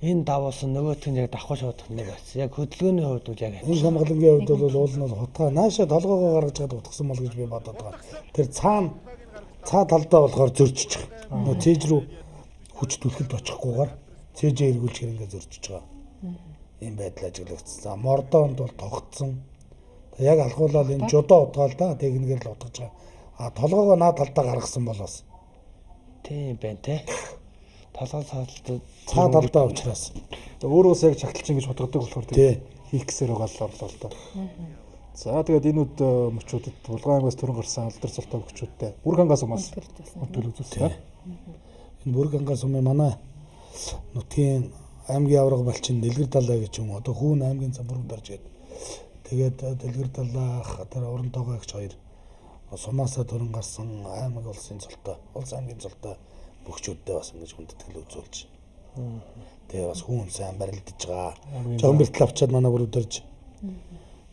Энэ давуулсан нөгөөх нь яг давхар шуудах нэг байсан. Яг хөдөлгөөний хувьд бол яг энэ хамгаалангийн хувьд бол уул нь хутгаа нааша толгоогоо гаргаж чад утгсан бол гэж би бодоод байгаа. Тэр цаа талдаа болохоор зөрчиж байгаа. Нөө цээж рүү хүч түлхэд очихгүйгээр цээжээ эргүүлчихэр ингээд зөрчиж байгаа. Ийм байдал ажиглагдсан. За мордоонд бол тогтсон. Яг алхуулаад энэ жудаа утгаал да техникээр л утгаж байгаа. А толгоогоо наа талдаа гаргасан бол бас тийм байна те. Толгой цаа талдаа уучраас. өөрөө бас яг чагталчин гэж боддог болохоор Тий. хийх гэсээр байгаа л орлоо л доо. За тэгээд энэ үд мөчүүдэд Булган аймагаас төрөн гарсан алдар цолтой мөчүүдтэй Бүрэг ангаас умаас төлөвлөсөн. Энэ Бүрэг ангаас өмнө манай нутгийн аймгийн авраг балчин Дэлгэр далай гэж юм одоо Хүүн аймгийн Замбүрэг дарж гээд тэгээд Дэлгэр далайх тэр уронтойгоо гэж хоёр сумаасаа төрөн гарсан аймаг улсын цолтой улс аймгийн цолтой бөхчүүдтэй бас ингэж хүндэтгэл үзүүлж. Тэгээ бас Хүүн сайн барилдаж байгаа. Жон бэртэл авчаад манай бүр өдөрж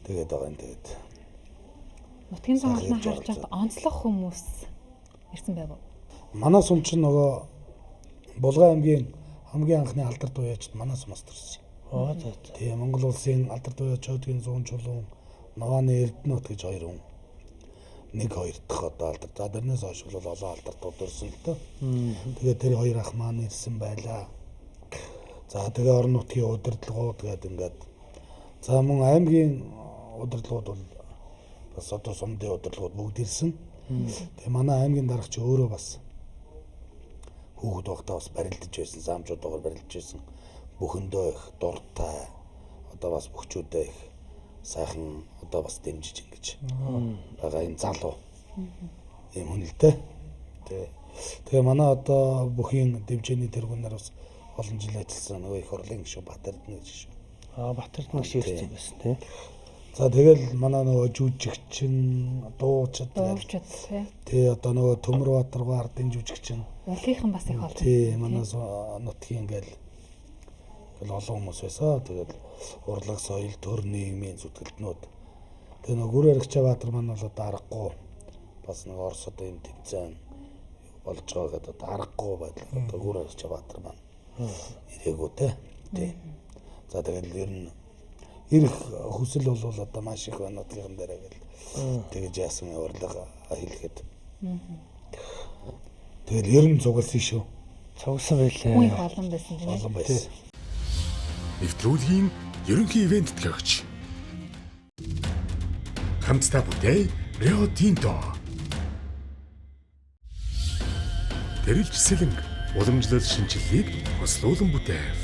тэгээд байгаа юм тэгээд. Нутгийн цонхны харж байгаад онцлог хүмүүс ирсэн байв уу? Манай сум чинь нөгөө Булган аймгийн хамгийн анхны алдар туяачд манай сумаас төрсөн. оо за. Тэгээ Монгол улсын алдар туяач чойдгийн 100 чулуун Новааны Эрдэнэт гэж хоёр хүн. Нэг хоёр дахь одоо алдар. За тэрнээс хойш бол олон алдартууд төрсөн л дөө. Тэгээ тэр хоёр ах маань ирсэн байлаа. За тэгээ орон нутгийн удирдлагууд гэдэг ингээд. За мөн аймгийн удирдлагууд бол бас одоо сумдын удирдлагууд бүгд ирсэн. Тэгээ манай аймгийн дарагч өөрөө бас хүүхэд багтаа бас барилдаж байсан, замжуудаар барилдаж байсан. Бүхэндөө их дуртай одоо бас бөхчүүдээ их сайхан одоо бас дэмжиж ингэж байгаа юм залуу. Ийм хүн л дээ. Тэгээ манай одоо бүхийн дэмжээний тэргүүнээр бас олон жил ажилласан нөгөө их хурлын гишүүн Батэрдэн гэж шүү. Батэрд нэг ширсэн байсан тий. За тэгэл манай нөгөө жүжигчин, дуучид тий. тий одоо нөгөө Төмөрбаатар ардын жүжигчин. Урлагийнхан бас их олон. Тий манай нутгийн ингээл олон хүмүүс байсан. Тэгэл урлаг соёл төр нийгмийн зүтгэлтнүүд. Тэгээ нөгөө Гүр Аригчаабаатар маань бол одоо аргагүй бас нэг Орос одоо юм тэмцээн болж байгаа гэдэг одоо аргагүй байдал. Одоо Гүр Аригчаабаатар маань ирээгүү тий. За тэгэл ер нь ирэх хүсэл бол одоо маш их байна нутгийн дээрээ гэл. Тэгэж яасан урлаг хэлэхэд. Тэгэл ер нь цугласан шүү. Цугсан байлээ. Хүн их олон байсан тийм Олон байсан. Нэвтрүүлгийн ерөнхий ивент төлөөгч. Хамтдаа бүтээй Рио Тинто. Тэрэлжсэлэн уламжлал шинжилгээг хослуулан бүтээв.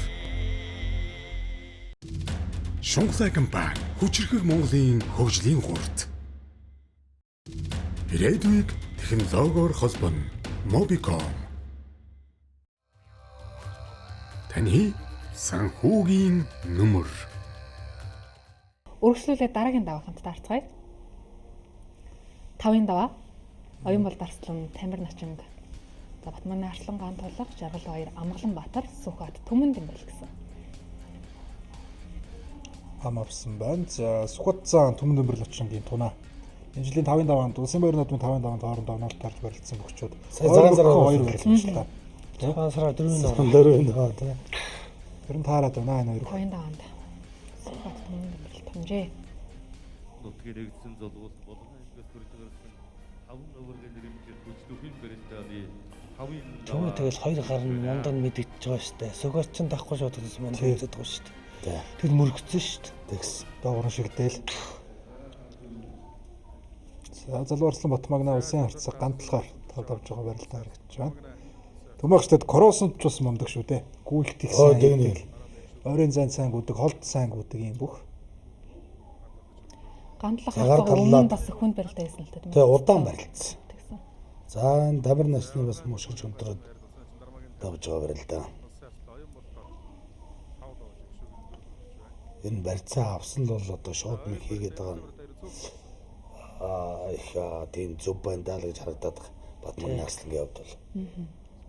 Шунхлай компани хүчирхэг Монголын хөгжлийн гурт. Ирээдүйг технологиор холбоно Mobicom. Таны санхүүгийн нүмер. Үргэлжлүүлээд дараагийн даваа хамтдаа харцгаая. 5-ын даваа. Оюун бол дарслан Тамир Начинг. За Батманы Арслан гаан тулах Жаргал баяр Амгаланбаатар Сүхбаат Түмэн Дэмбэл гэсэн. Ам авсан байна. За Сүхбаат цаан Түмэн Дэмбэл очингийн тунаа. Энэ жилийн 5-ын даваанд Улсын баяр наадмын 5-ын даваанд хоорондоо онолт тарж барилдсан бөхчүүд. Цагаан сараар хоёр барилдсан. Цагаан сараа 4 Дөрөв нөө тий. Тэр нь таарад байна энэ хоёр. 5-ын даваанд Сүхбаат Түмэн Дэмбэл томжээ. Нутгийн нэгдсэн золгуул Булган аймгаас төрж гарсан 5 өвөргөн нэрмжил хүчлөхийн барилдааны 5-ын Чүмээ тэгэл хоёр гар нь мундаг мэдэгдэж байгаа шүү дээ. Сөгөөч чин дахгүй шууд гэсэн мундаг үзэж байгаа шүү дээ. Тэр мөрөгцсөн шүү дээ. Тэгс. Доогрон шигдээл. За Залуурслан Батмагна улсын харьцаг гантлахаар тавд авж байгаа барилдаа харагдаж байна. Төмөгчдөд кроссонд ч бас мундаг шүү дээ. Гүйлтийг сайн хийдэг. Ойрын зайн сайн гүдэг, холд сайн гүдэг юм бүх. Гандлах Цагаар хавцаа таллаад. өмнө бас хүнд барилдаа байсан л та тийм Тэгээ удаан барилцсан. Тэгсэн. За энэ дамир насны бас мушгиж өнтрөөд давж байгаа барил да. Энэ барьцаа авсан л бол одоо шууд нэг хийгээд байгаа нь их тийм зөв байна даа л гэж харагдаад байгаа. Батмын арслангийн хувьд бол.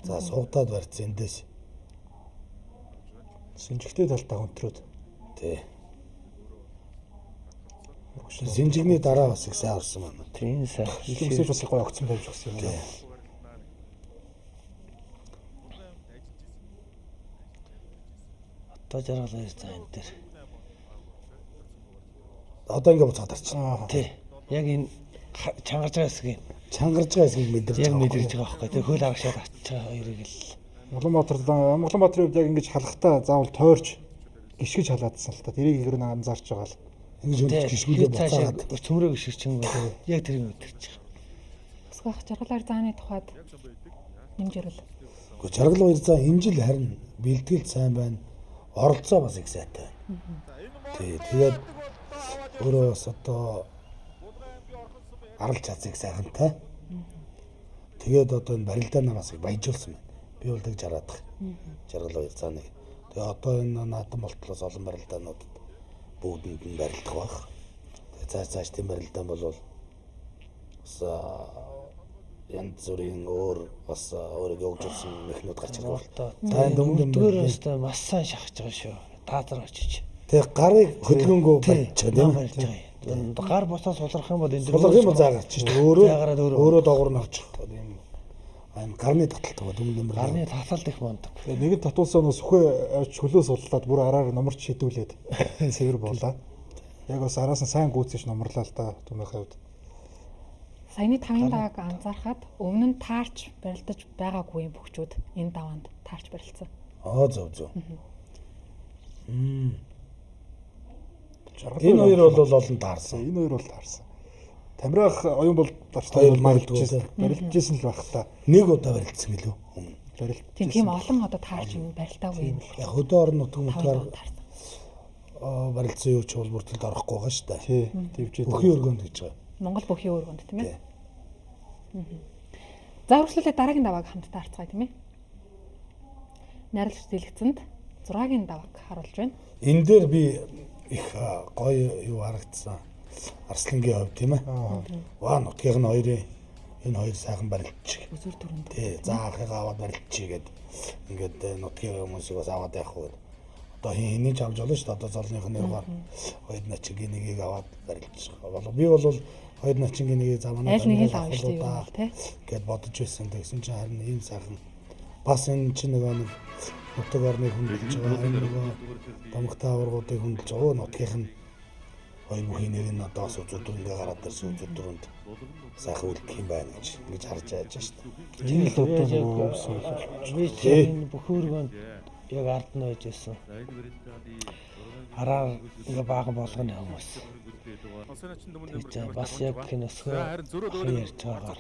За суугатаад барьцсан эндээс. Синжигтэй талтаа хөнтрөөд. Тий. Синжигний дараа бас их сайн орсон байна. Тийм сайн. Илэмсэж бас гоё огцон тавьж өгсөн юм. Одоо жаргалаа заа энэ дээр. Одоо ингээ буцаад арчна. Тий. Яг энэ чангарж байгаа хэсгийг Чангарж байгаа хэсгийг мэдэрч яг байгаа. мэдэрч байгаа байхгүй. Тэгээ хөл агшаад авчиж байгаа хоёрыг л. Улаанбаатарын хувьд яг ингэж халахтаа заавал тойрч гიშгэж халаадсан л та. Тэрийг гэр нь анзаарч байгаа л. Ингэж өндөж гიშгүүлээ буцаагаад. Цөмрөө гიშгэж юм байна. Яг тэрийг мэдэрч байгаа. Өсгөх жаргалаар зааны тухайд нэмжэрэл. Гэхдээ жаргал хоёр заа энэ жил харин бэлтгэл сайн байна. Оролцоо бас их сайтай байна. Тий. Тэгээд өөрөө бас одоо арал цацыг сайхантай. Тэгээд одоо энэ барилдаа намаас их баяжуулсан байна. Би бол тэгж хараад байгаа. Жаргал хоёр цааныг. Тэгээ одоо энэ наадам болтлоос олон барилдаануудад бүгдэнд нь барилдах байх. Тэгээ цааш тийм барилдаан бол бас янз бүрийн өөр бас өөрийг явуулж ирсэн мехнүүд гарч ирэх байна. За энэ Дөнгөөр өстой маш сайн шахаж байгаа шүү. Таатар очиж. Тэгээ гарыг хөдөлгөөнгөө барьчих тийм Барьж байгаа юм. Гар босоо сулрах юм бол энэ Сулрах юм заагаад ч Заагаад өөрөө доогуур нь авчих. Тийм энэ гарны таталт байгаа дүнгийн гарны таталт их мундаг. Нэгэн татуулсан нь сүхэ чөлөө суллаад бүр араар номерч шидүүлээд цэвэр болоо. Яг бас араас нь сайн гүйцэж номерлаа л да түмийн хувьд. Саяны 5-ын давааг анзаархад өмнө нь таарч барилдаж байгаагүй бөхчүүд энэ даваанд таарч барилдсан. Зөв. Жаргал Энэ хоёр бол олон таарсан. Энэ хоёр бол таарсан. Тамирах оюун бол Хоёр магадгүй. барилдажсэн л байх та. Нэг удаа барилдсан гэлөө. Барилд. Тийм олон одоо таарч юм барилдаагүй юм. Яг хөдөө орон нутаг мутгаар Таарсан. барилдсан юу ч бол бүртэлд орохгүй байгаа шүү дээ. Тий, дэвжээд. Бүхий өргөнд гэж байгаа. Монгол бүхий өргөнд тийм ээ. За үргэлжлүүлээ дараагийн давааг хамтдаа харцгаая тийм ээ. Найрлагч дэлгэцэнд 6-гийн давааг харуулж байна. Энэ дээр би их гоё юу харагдсан. Арслангийн хувьд тийм ээ. Ваа нутгийн нь хоёрын энэ хоёр сайхан барилдчих. Үзүүр дүрэнд. Тий, заахыг аваад барилдчихъя гэд ингээд нутгийн хүмүүсийг бас аваад явах уу. Одоо хэнийг ч авч болно шүү дээ. Одоо золныхны югаар хоёр начингийн нэгийг аваад барилдчих. Би бол хоёр начингийн нэгийг заманаа Аль нэгийг л авах шүү дээ тий. гэд бодож байсан. Тэгсэн чинь харин ийм сайхан бас энэ чинь нөгөө нэг нутаг орныг хөндлөж байгаа энэ нөгөө домогтой аваргуудыг хөндлөж байгаа нутгийнх нь хоёр бүхий нэр нь одоо бас үзүүр ингээ гараад ирсэн үзүүр дүрэнд сайхан үлдэх юм байна гэж харж яаж шүү дээ. Энэ л одоо Би ч энэ бүх өргөнд яг ард нь байж байсан. Хараа ингээ баахан болгоны хүмүүс. Бас яг киносгоо ярьж байгаа.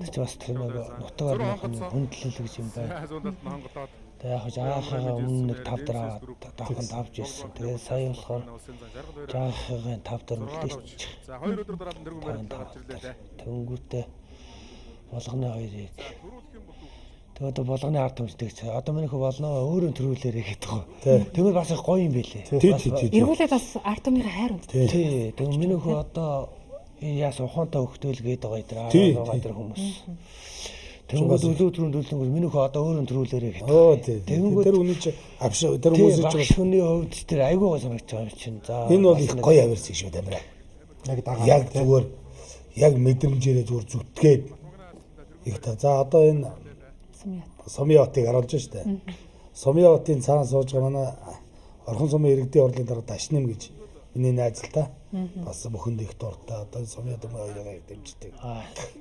Тэг бас тэр нэг нутаг орны хөндлөл гэж юм байна. Тэгээ яг жаахаа өмнө нэг 5 дараа давхан давж ирсэн. Тэгээ сая болохоор жаахын 5 дараа үлдээч. За 2 өдөр дараа дэргүүн барилдаа гарч ирлээ. Тэнгүүтээ болгоны хоёрыг тэгээ одоо болгоны ард түмжтэйг одоо минийх болно өөрөө төрүүлээрээ гэдэг гоо. Тэгвэл бас их гоё юм байлээ. Эргүүлээд бас арт өмнөний хайр үнд. Тий. Тэгвэл минийх одоо энэ яас ухаантай хөвгтөл гэдэг байгаа дээр хүмүүс. Тэнгүүд өлөөдрөнд өлөнгөл минийх одоо өөрөө төрүүлээрээ гэдэг. Тэнгүүд тэр үний чи авшаа тэр хүмүүсийн чи бас хүний хувьд тэр айгуугаа санагч байгаа юм чинь. За энэ бол их гоё авирсан шүү дээ. яг дагаа. Яг зүгээр яг мэдрэмжээрээ зүгээр зүтгээд их та. За одоо энэ Сумьяотыг харуулж штэ. Сумьяотын цаана сууж байгаа манай Орхон сумын иргэдийн орлын дараа Дашним гэж миний найз л та. Бас бүхэнд их дуртай. Одоо Сумьяот юм хоёроо дэмждэг.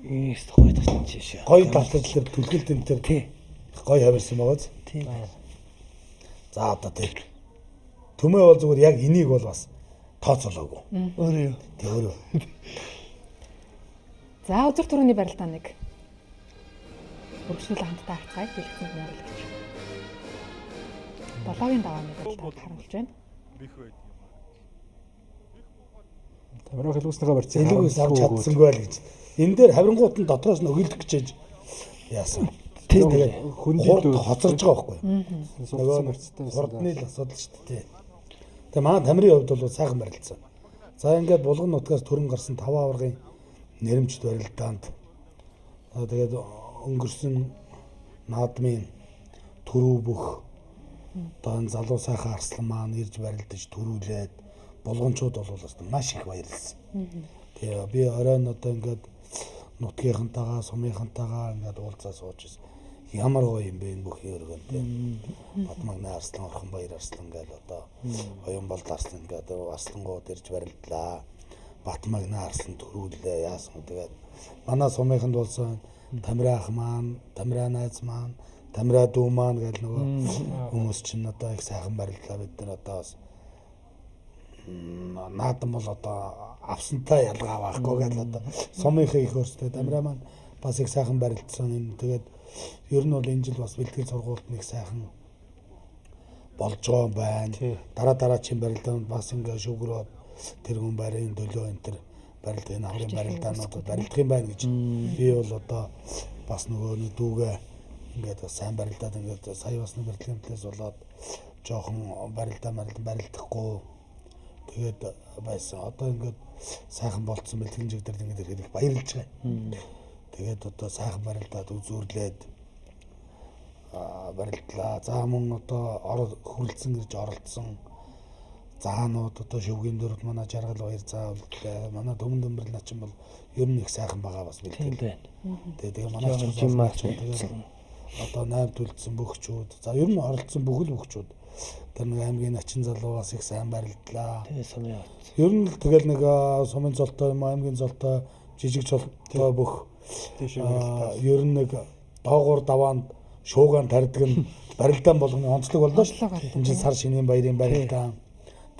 ийм гоё татчих шээ. Гоё талтлаар түлхэлт энэ төр гоё хавирсан байгааз. Тийм. За одоо тэр төмөө бол зүгээр яг энийг бол бас тооцоолоогүй. Өөрөө. Тэг өөрөө. За үзүүр түрүүний барилдаа нэг өргөжлөл хамтдаа хацгаая дэлгэцэнд найруулагч. Долоогийн давааны бодлогод харуулж байна. Бих байд юм аа. Тамираа хэлгүүснийгаа барьцсан. Илүүс авч чадсангүй л гэж. Энэ дээр хаврингуут нь дотроос нь өгөлдөх гэж яасан. Тэгээд хүндийд хоцорж байгаа байхгүй. Нөгөө барьцтай хурдны л асуудал шүү дээ. Тэгээ манай тамирын хувьд бол сайхан барилдсан. За ингээд булган нутгаас төрөн гарсан 5 аваргын нэрэмжт барилдаанд тэгээд өнгөрсөн наадмын төрөв бүх одоо энэ залуу сайхан арслан маань ирж барилдаж төрүүлээд булганчууд бол маш их баярлсан. Тэгээ би оройн одоо ингээд нутгийнхантайгаа сумынхантайгаа ингээд уулзаа сууж ирсэн. Ямар гоё юм бэ энэ бүхий өргөнтэй. Батмагны арслан, Орхонбаяр арслан гэдэг одоо Оюнболд арслан гэдэг арслангууд ирж барилдлаа. Батмагны арслан төрүүлээ яасан тэгээд манай сумынханд болсон Тамира ах маань, Тамира найз маань, Тамира дүү маань гэдэг нөгөө хүмүүс чинь одоо их сайхан барилдлаа бид нар одоо бас наадам бол одоо авсантай ялгаа байхгүй гэдэг одоо сумынхаа их өөртөө Тамира маань бас их сайхан барилдсан энэ тэгээд ер нь бол энэ жил бас бэлтгэл сургуульд нэг сайхан болж байгаа юм байна. Дараагийн барилдаанд бас ингээ шүгрөө тэр хүн барийн төлөө энэ төр барилдах энэ аврын барилдаанууд барилдах юм байна гэж би бол одоо бас нөгөө нэг дүүгээ ингээд сайн барилдаад ингээд сая бас нэг барилгын төлөөс болоод жоохон барилдахгүй тэгээд байсан. Одоо ингээд сайхан болцсон бэлтгэн чиг дээр ингээд ирэхэд их баярлж байгаа. Тэгээд одоо сайхан барилдаад үзүүрлээд барилдлаа. За мөн одоо хүрэлцэн гэж оролцсон заанууд одоо шөвгийн дөрөвд манай жаргал баяр заавал манай Дөвөн Дэмбэрл начин бол ер нь их сайхан байгаа бас бэлтгэл. Тэгээ манай чинь одоо 8 төлдсөн бөхчүүд. За ер нь оролцсон бүхэл бөхчүүд. Тэр нэг аймгийн начин залуу бас их сайн барилдлаа. Тэгээ сумын явц. Ер нь тэгэл нэг сумын золтой юм аймгийн золтой жижиг золтой бүх ер нь нэг доогуур даваанд шуугаан тарьдаг нь барилдаан болгоны онцлог боллоо шүү. Энэ чинь сар шинийн баярын барилдаан.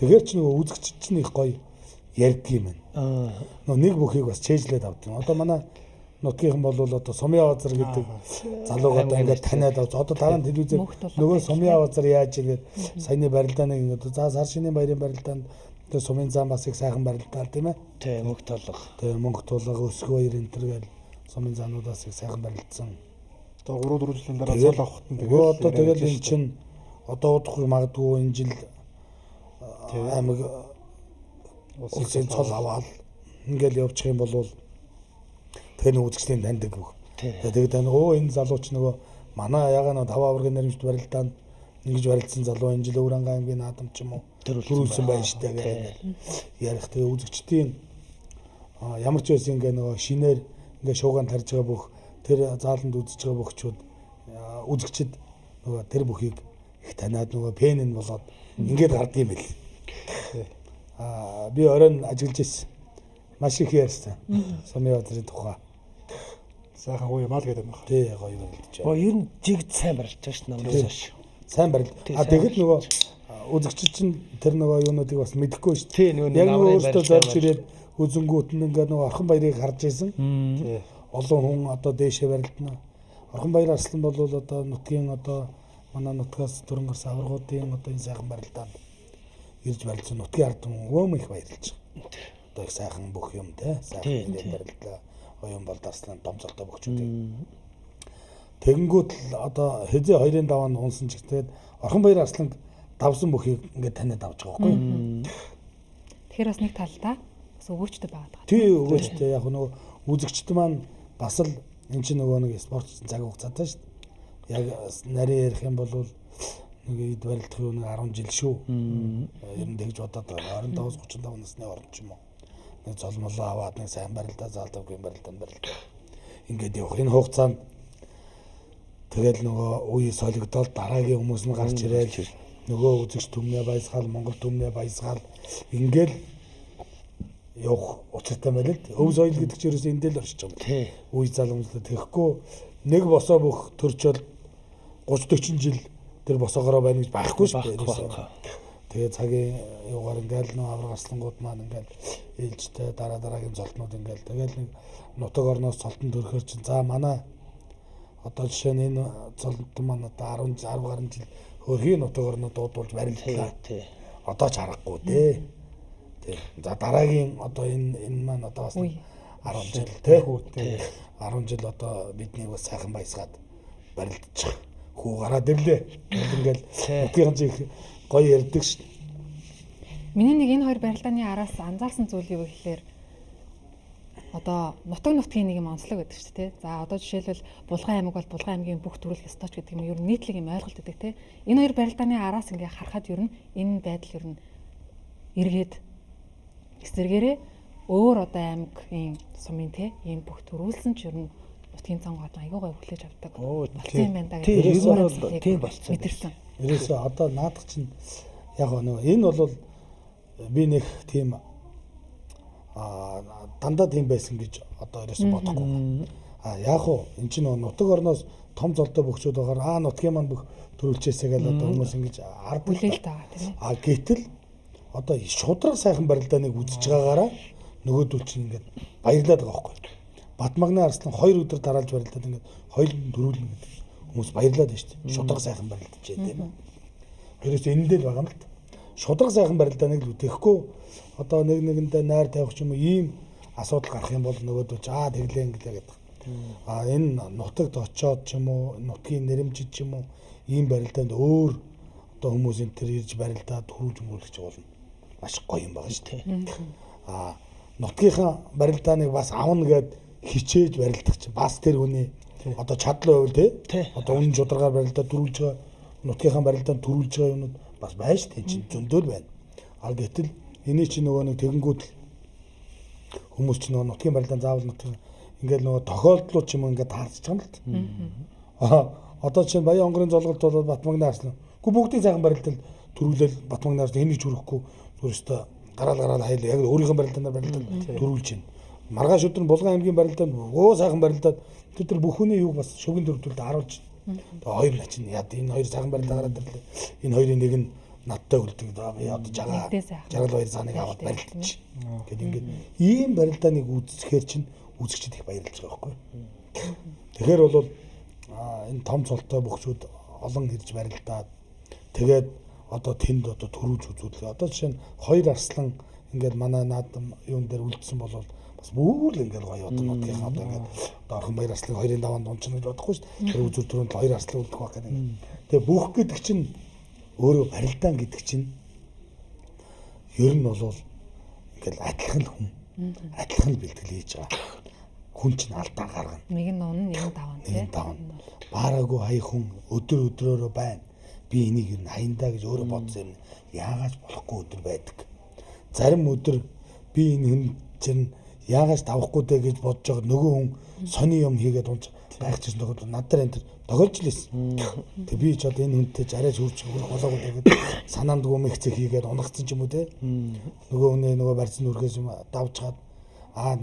Тэгэхээр ч нөгөө үзэгчд чинь их гоё ярьдаг юм байна. Нөгөө нэг бүхийг бас чэйжлээд авдаг. Одоо манай нутгийнхан бол одоо Сумын Авазар гэдэг залуугаа ингээд таниад авч одоо дараа нь телевизээр нөгөө Сумын Авазар яаж игээд саяны барилдааныг ингээд за сар шинийн баярын барилдаанд тэгээ Сумын зам бас их сайхан барилдаа тийм ээ. Тэг мөнгө толго. Тэгээ мөнгө толго өсгөө баяр энэ төр гээл Сумын замнуудаас их сайхан барилдсан. Одоо 3-4 жилийн дараа цол авахт нь тэгээ одоо тэгэл эн чинь одоо удахгүй магадгүй энэ жил аймаг улсын цол аваад ингээл явчих юм бол тэгээ нэг үзэгчдийн таньдаг бүх. Тэгээд тань энэ залууч нөгөө манай ягаа нэг 5 аваргын нэрмжт барилдаанд нэгж барилдсан залуу энэ жил Өвранга аймгийн наадам ч юм уу төрүүлсэн байна штэ гэдэг ярих. Тэгээ үзэгчдийн ямар ч байсан ингээ нөгөө шинээр ингээ шуугаан тарж байгаа бүх тэр зааланд үзэж байгаа бөхчүүд үзэгчд нөгөө тэр бүхийг их таниад нөгөө пен нь болоод ингээд гардаг юм бэл. Би оройн ажиллаж ирсэн. Маш их ярьсан. Сумын Авазрын тухай. сайхан гоё юм аа л гэдэг юм байна. Тий гоё барилдаж байна. Ер нь жигд сайн барилж байгаа ш намраас хойш. Сайн барил. Тэгэхэд нөгөө үзэгчд чинь тэр нөгөө юунуудыг бас мэдэхгүй шүү. Тий нөгөө яг нөгөө өөртөө зорж ирээд үзэнгүүт нь ингээ нөгөө Орхон баярыг харж исэн. Олон хүн одоо дээшээ барилдана. Орхон баяр арслан бол одоо нутгийн одоо манай нутгаас төрөн гарсан аваргуудын одоо энэ сайхан барилдаанд ирж барилдсан нутгийн ард түмэн их баярлж байгаа. Одоо их сайхан бүх юм те сайхан барилдлаа. Оюнболд арслан домцогтой бөхчүүдийг. Тэгэнгүүт одоо хэзээ хоёрын даваанд унсан ч тэгээд Орхон баяр арслан давсан бүхийг ингээд таниад авч байгаа байхгүй. Тэгэхээр бас нэг талдаа бас өгөөчтэй байгаа. Тий өгөөчтэй яг нөгөө үзэгчд маань бас л энэ чинь нөгөө нэг спорт цаг хугацаатай шүү дээ. Яг нарийн ярих юм бол нэг эд барилдах юу нэг 10 жил шүү. Ер нь тэгж бодоод байгаа. 25-35 насны орн ч юм уу. Нэг золмолоо аваад нэг сайн барилдаа заалдаггүй барилдаанд барилдаа. Ингээд явах энэ хугацаанд тэгэл нөгөө үе солигдоод дараагийн хүмүүс нь гарч ирээд нөгөө үзэгч түмнээ баясгаал Монгол түмнээ баясгаал ингээл явах учиртай байл л. Өв соёл гэдэг чинь ерөөс эндэл оршиж байгаа юм. Үе залуумжлал тэгэхгүй нэг босоо бүх төрчөл 30-40 жил тэр босоогороо байна гэж байхгүй шүү дээ. Тэгээ цагийн юугаар ингээл нөө аврагаслангууд маань ингээл ээлжтэй дараагийн золтнууд ингээл тэгэл нэг нутаг орноос цолтон төрөхөр чинь за манай Одоо жишээ нь энэ золдон маань одоо 10 гаруй жил хөрхийн нутгаар нь дуудуулж барилдлаа. Тий. Одоо ч харахгүй дээ. Тий. За дараагийн одоо энэ маань одоо бас 10 жил тий. 10 жил одоо бидний бас сайхан баясгаад барилдчих. Хүү гараад ирлээ. Ингээл нутгийн жиг гоё ярддаг ш. Миний нэг энэ хоёр барилдааны араас анзаарсан зүйл юу гэхээр одоо нутгийн нэг юм онцлог байдаг шүү дээ. За одоо жишээлбэл Булган аймаг бол Булган аймгийн бүх төрөл ёстооч гэдэг юм ер нь нийтлэг юм ойлголт өгдөг те. Энэ хоёр барилдааны араас ингээ харахад ер нь энэ байдал ер нь эргээд эсэргээрээ өөр одоо аймгийн сумын те ийм бүх төрүүлсэн ч ер нь нутгийн цангууд аягүй гоё хүлээж авдаг. Болсон юм байна да. Тийм болцсон. Мэдэрсэн. Ерөөсөө одоо наадах чинь яг нөгөө энэ бол би нэг тийм дандаа тийм байсан гэж одоо ерөөсөө бодохгүй. Яг уу эн чинь нутаг орноос том золтой бөхчүүд байгаа. Нутгийн маань бүх төрүүлчээсээ гэл одоо хүмүүс ингэж хардаг л байгаа тийм ээ. Гэтэл одоо шудраг сайхан барилдааныг үзэж байгаагаараа нөгөөдөл чинь ингээд баярлаад байгаа байхгүй. Батмагны Арслан 2 өдөр дараалж барилдаад ингээд хоёулын төрүүлнэ гэдэг хүмүүс баярлаад байна шүү дээ. Шудраг сайхан барилдажээ тийм ээ. Ерөөсөө энэндээ л байгаа юм л та. Шудраг сайхан барилдааныг л үтэхгүй одоо нэгэндээ найр тавих ч юм уу ийм асуудал гарах юм бол нөгөөдөл тэглээ ингэлээ гэдэг. Энэ нутагт очиод ч юм уу нутгийн нэрэмжид ч юм уу ийм барилдаанд өөр одоо хүмүүс энэ төр ирж барилдаад төрүүлж мөрөлж болно. Маш гоё юм байгаа шүү дээ. Нутгийнхаа барилдааныг бас авна гэд хичээж барилдах чинь бас тэр хүний одоо чадлын хувь тий одоо үнэн шударгаар барилдаад төрүүлж байгаа нутгийнхаа барилдаанд төрүүлж байгаа юмуд бас байна шүү дээ чинь зөндөл байна. Гэтэл эний чинь нөгөө нэг тэгэнгүүт хүмүүс чинь нөгөө нутгийн барилдаанд заавал нутгийн ингээл нөгөө тохиолдлууд ч юм ингээд таарч байгаа юм л. Одоо чинь Баян хонгорын золголт болоод Батмагны Арслан. Бүгдийг сайхан барилдал төрүүлэл Батмагны Арслан энийг чүрэхгүй өөрөөсөө гараал хайлаа яг өөрийнхөө барилдаанаар барилдаад төрүүлж байна. Маргааш өдөр нь Булган аймгийн барилдаанд сайхан барилдаад тэр бүх хүний юу бас шүгэн төрөлтөд харуулж байна. Тэгээ хоёр начин яа энэ хоёр сайхан барилдаа гараад ирлээ. Энэ хоёрын нэг нь надтай үлддэг даа би одоо жаргал баяр цааныг аваад барилдаж. Гэт ингээд ийм барилдааныг үзэхээр чинь үзэгчд их баярлж байгаа байхгүй. Тэгэхээр бол энэ том цолтой бөхчүүд олон ирж барилдаад тэгээд одоо тэнд одоо төрүүлж үзүүлээ. Одоо жишээ нь 2 Арслан ингээд манай наадам юун дээр үлдсэн бол бас бүр л ингээд гоё одоо нутгийн одоо ингээд Орхон Баяр Арслан 2-ын даваанд унчна гэж бодохгүй шүү дээ. Тэр үзүүр түрүүнд 2 Арслан үлдэх байх гэдэг. Тэгээ бүх гэдэг чинь өөрөө барилдаан гэдэг чинь ер нь бол ингээд адилхан хүн адилхан бэлтгэл хийж байгаа. Хүн чинь алдаа гаргана. Нэг нь унна, нэг нь давна тийм. Баараагүй хай хүн өдрөөрөө байна. Би энийг ер нь хаяндаа гэж өөрөө бодсон юм. Яагаад болохгүй өдөр байдаг. Зарим өдөр би энэ хүн чинь яагаад давахгүй дээ гэж бодож байгаа нөгөө хүн сони юм хийгээд унж байх чинь нөгөө надад энэ тохиолж лээсэн. Тэг би ч одоо энэ хүнтэй арайч үрж хөрөх болоогүй тэгээд санаанд гүмэгцэг хийгээд унагцсан ч юм уу те. Нөгөө үнэ нөгөө барьсан үргээс юм давж чад.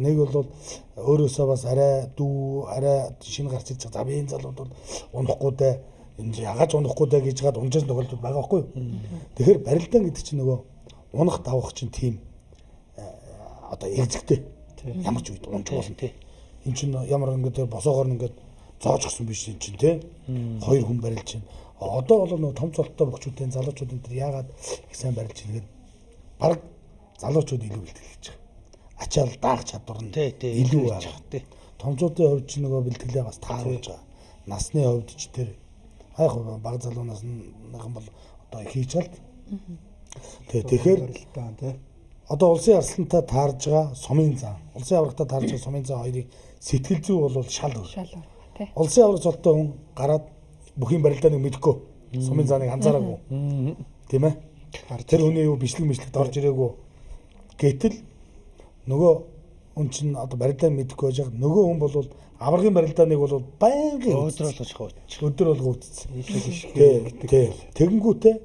Нэг бол өөрөөсөө бас арай шинэ гарч ирж байгаа. За би энэ залууд бол унахгүй дээ. Энэ ягааж унахгүй дээ гэж гад унжаас тохиолдол байгаа байхгүй юу. Тэгэхээр барилдаан гэдэг чинь нөгөө унах давах чинь тийм одоо эгзэгтэй. Ямар ч үед унж болно те. Энд чинь ямар ингээд босоогоор ингээд зоожгсон биш энэ чинь те. 2 хүн барилж байна. Одоо бол нөгөө том цолтой бөхчүүдийн залуучууд энэ төр яагаад их сайн барилж байгаа гэдэг баг залуучууд илүү бэлтгэж байгаа. Ачаал даах чадвар нь илүү байгаа. Томцоодын хувьд ч нөгөө бэлтгэлээ бас тааруулж байгаа. Насны хувьд ч тэр хайх баг залуунаас нэгэн бол одоо хийж чад. Тэгэхээр одоо улсын арслантай таарж байгаа сумын зан, улсын аврагтай таарж байгаа сумын зан хоёрыг сэтгэл зүй бол шал өөр. Тий. Улсын авраг золтой хүн гараад бүхий барилдааныг мэдгүй сумын заныг анзаараагүй. Тийм ээ. Тэр хүний юу бичлэг орж ирээгүй. Гэтэл нөгөө хүн чинь одоо барилдаан мэдгүй байж байгаа. Нөгөө хүн бол аврагын барилдааныг бол байнгын өдөр болго үзсэн. Тэгэнгүүтээ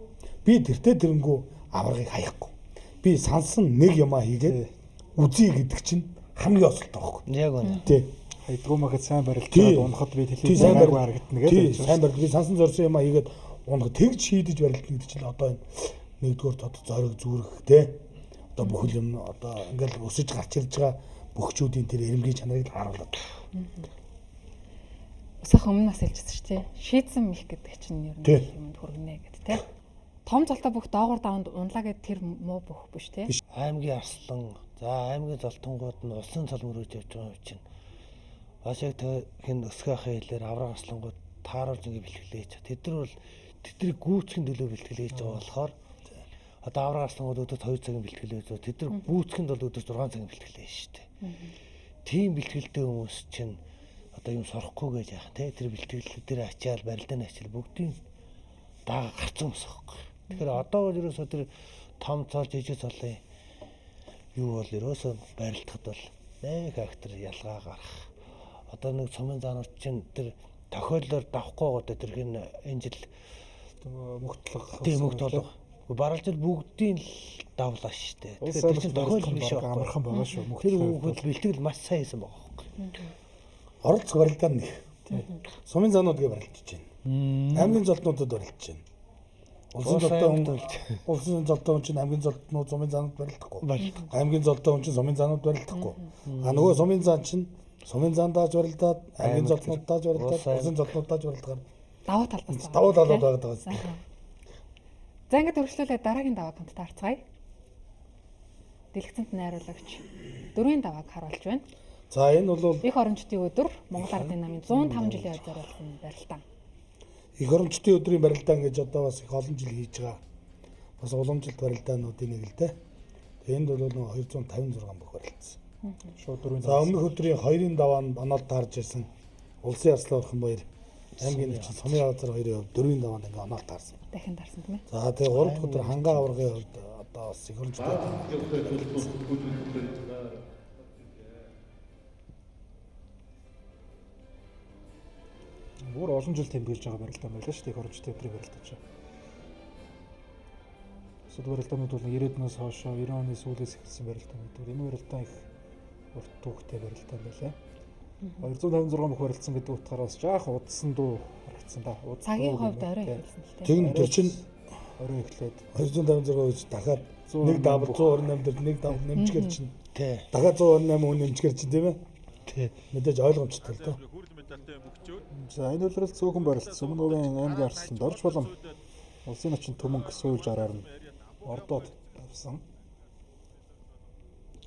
би тэрэнгүү аврагыг хаяхгүй. Би сансан нэг юмаа хийгээд үзье гэдэг чинь хамгийн осолтой байхгүй. Яг үнэ. Тий. Хайдгуу махад сайн барилдаад унахад би телевизээр харагдана гэдэг. Сайн барилд би сансан зорсон юмаа хийгээд унах тэгж шийдэж барилдана гэдэг чинь одоо энэ нэгдүгээр тод зориг зүрх тий. Одоо бүхэл юм одоо ингээл өсөж гарч ирж байгаа бөхчүүдийн тэр эрэмгийн чанарыг харуулдаг. Усах өмнө бас хэлжсэн шүү дээ. Шийдсэн мих гэдэг чинь ер Тий. нь юмд хүргэнэ гэд те. Том золтой бүх доогуур даванд унлаа гэд тэр муу бүх биш те. Аймгийн арслан, за аймгийн золтонгууд нь улсын цол мөрөөж явж байгаа юм чинь. Бас яг хин өсгөхийн хэлээр авраг арслангууд тааруулж ингэ бэлтгэлээж. Тэд нар бол тэдний гүйцэхэн төлөө бэлтгэлээж байгаа болохоор одоо авраг арслангууд өдөрт 2 цагийн бэлтгэлээж байгаа. Тэд нар гүйцэхэнд бол өдөрт 6 цагийн бэлтгэлээж шүү дээ. Тийм бэлтгэлтэй хүмүүс чинь одоо юм сорохгүй гэж яах те тэр бэлтгэлүүд дээр ачаал барилдааны ачаал бүгдийн даага гарцсан хүмүүс байхгүй. Тэгэхээр одоо бол ерөөсөө тэр том цол жижиг цолын юу бол ерөөсөө барилдахад бол нэг фактор ялгаа гарах. Одоо нэг цомын заанууд чинь тэр тохиоллоор давхгүй байгаа тэр хин энэ жил мөгтлөг тийм мөгт болов. Баралж бүгдийн л давлаа штэ. Тэгэхээр тэр чинь тохиол биш байхгүй. Амархан байгаа шүү. Тэр хүүхэд бэлтгэл маш сайн хийсэн байгаа байхгүй. Оролцох барилдаа нэг. Сумын заануудыг барилдаж байна. Аймгийн золтнуудад барилдаж байна. Улсын золтой хүн чинь аймгийн золтнууд сумын заанууд барилдахгүй. Аймгийн золтой хүн чинь сумын заанууд барилдахгүй. А нөгөө сумын заан чинь сумын заан дааж барилдаад, аймгийн золтнууд дааж барилдаад, улсын золтнууд дааж барилдаад Давуу талбас. давуу талууд байгаа даа. За ингээд өргөжлүүлээ дараагийн даваа хамтдаа харцгаая. Дэлгэцэнт найруулагч 4-ийн давааг харуулж байна. За энэ бол Их орончдын өдөр Монгол Ардын намын 105 жилийн өдөр болсон барилдаан. их орончдын өдрийн барилдаан гэж одоо бас их олон жил хийж байгаа. Бас уламжлалт барилдаануудын нэг л дээ. Энд бол нэг 256 бүх барилдсан. Шууд 4 За өмнөх өдрийн 2-ын даваанд оноолт харж ирсэн улсын ярслан орхон баяр аймгийн нэгэн сумын газар 2-ын хувьд 4-ийн даваанд ингээ оноолт харсан. Дахин дарсан тийм ээ. За тэгээ 3 дахь өдөр хангаа аваргын хувьд одоо бас их орончдын бүр олон жил тэмдэглэж байгаа барилдаан байлаа шүү дээ. Их орончдын өдрийн барилдаа чинь. Эсвэл барилдаанууд бол 90-аас хойш 90 оны сүүлээс эхэлсэн барилдаанууд. Энэ барилдаан их урт түүхтэй барилдаан байлаа. 256 мөх барилдсан гэдэг утгаараас жаах удсан дуу харагдсан да. Цагийн хувьд орой хэлсэн л дээ. Тэгнь тэр чинь орой эхлээд 256 гэж дахиад нэг давар 128 дээр нэг давар нэмжгэр чинь Тий. дахиад 128 хүн нэмжгэр чинь тийм ээ. Тий. Мэдээж ойлгомжтой л доо. Хүрл медальтай мөгчөөд за энэ үйлрэл цөөхөн барилдсан. Өмнө говийн аймгийн арсланд орж болон улсын очин төмөнг суйлж араар нь ордоод авсан.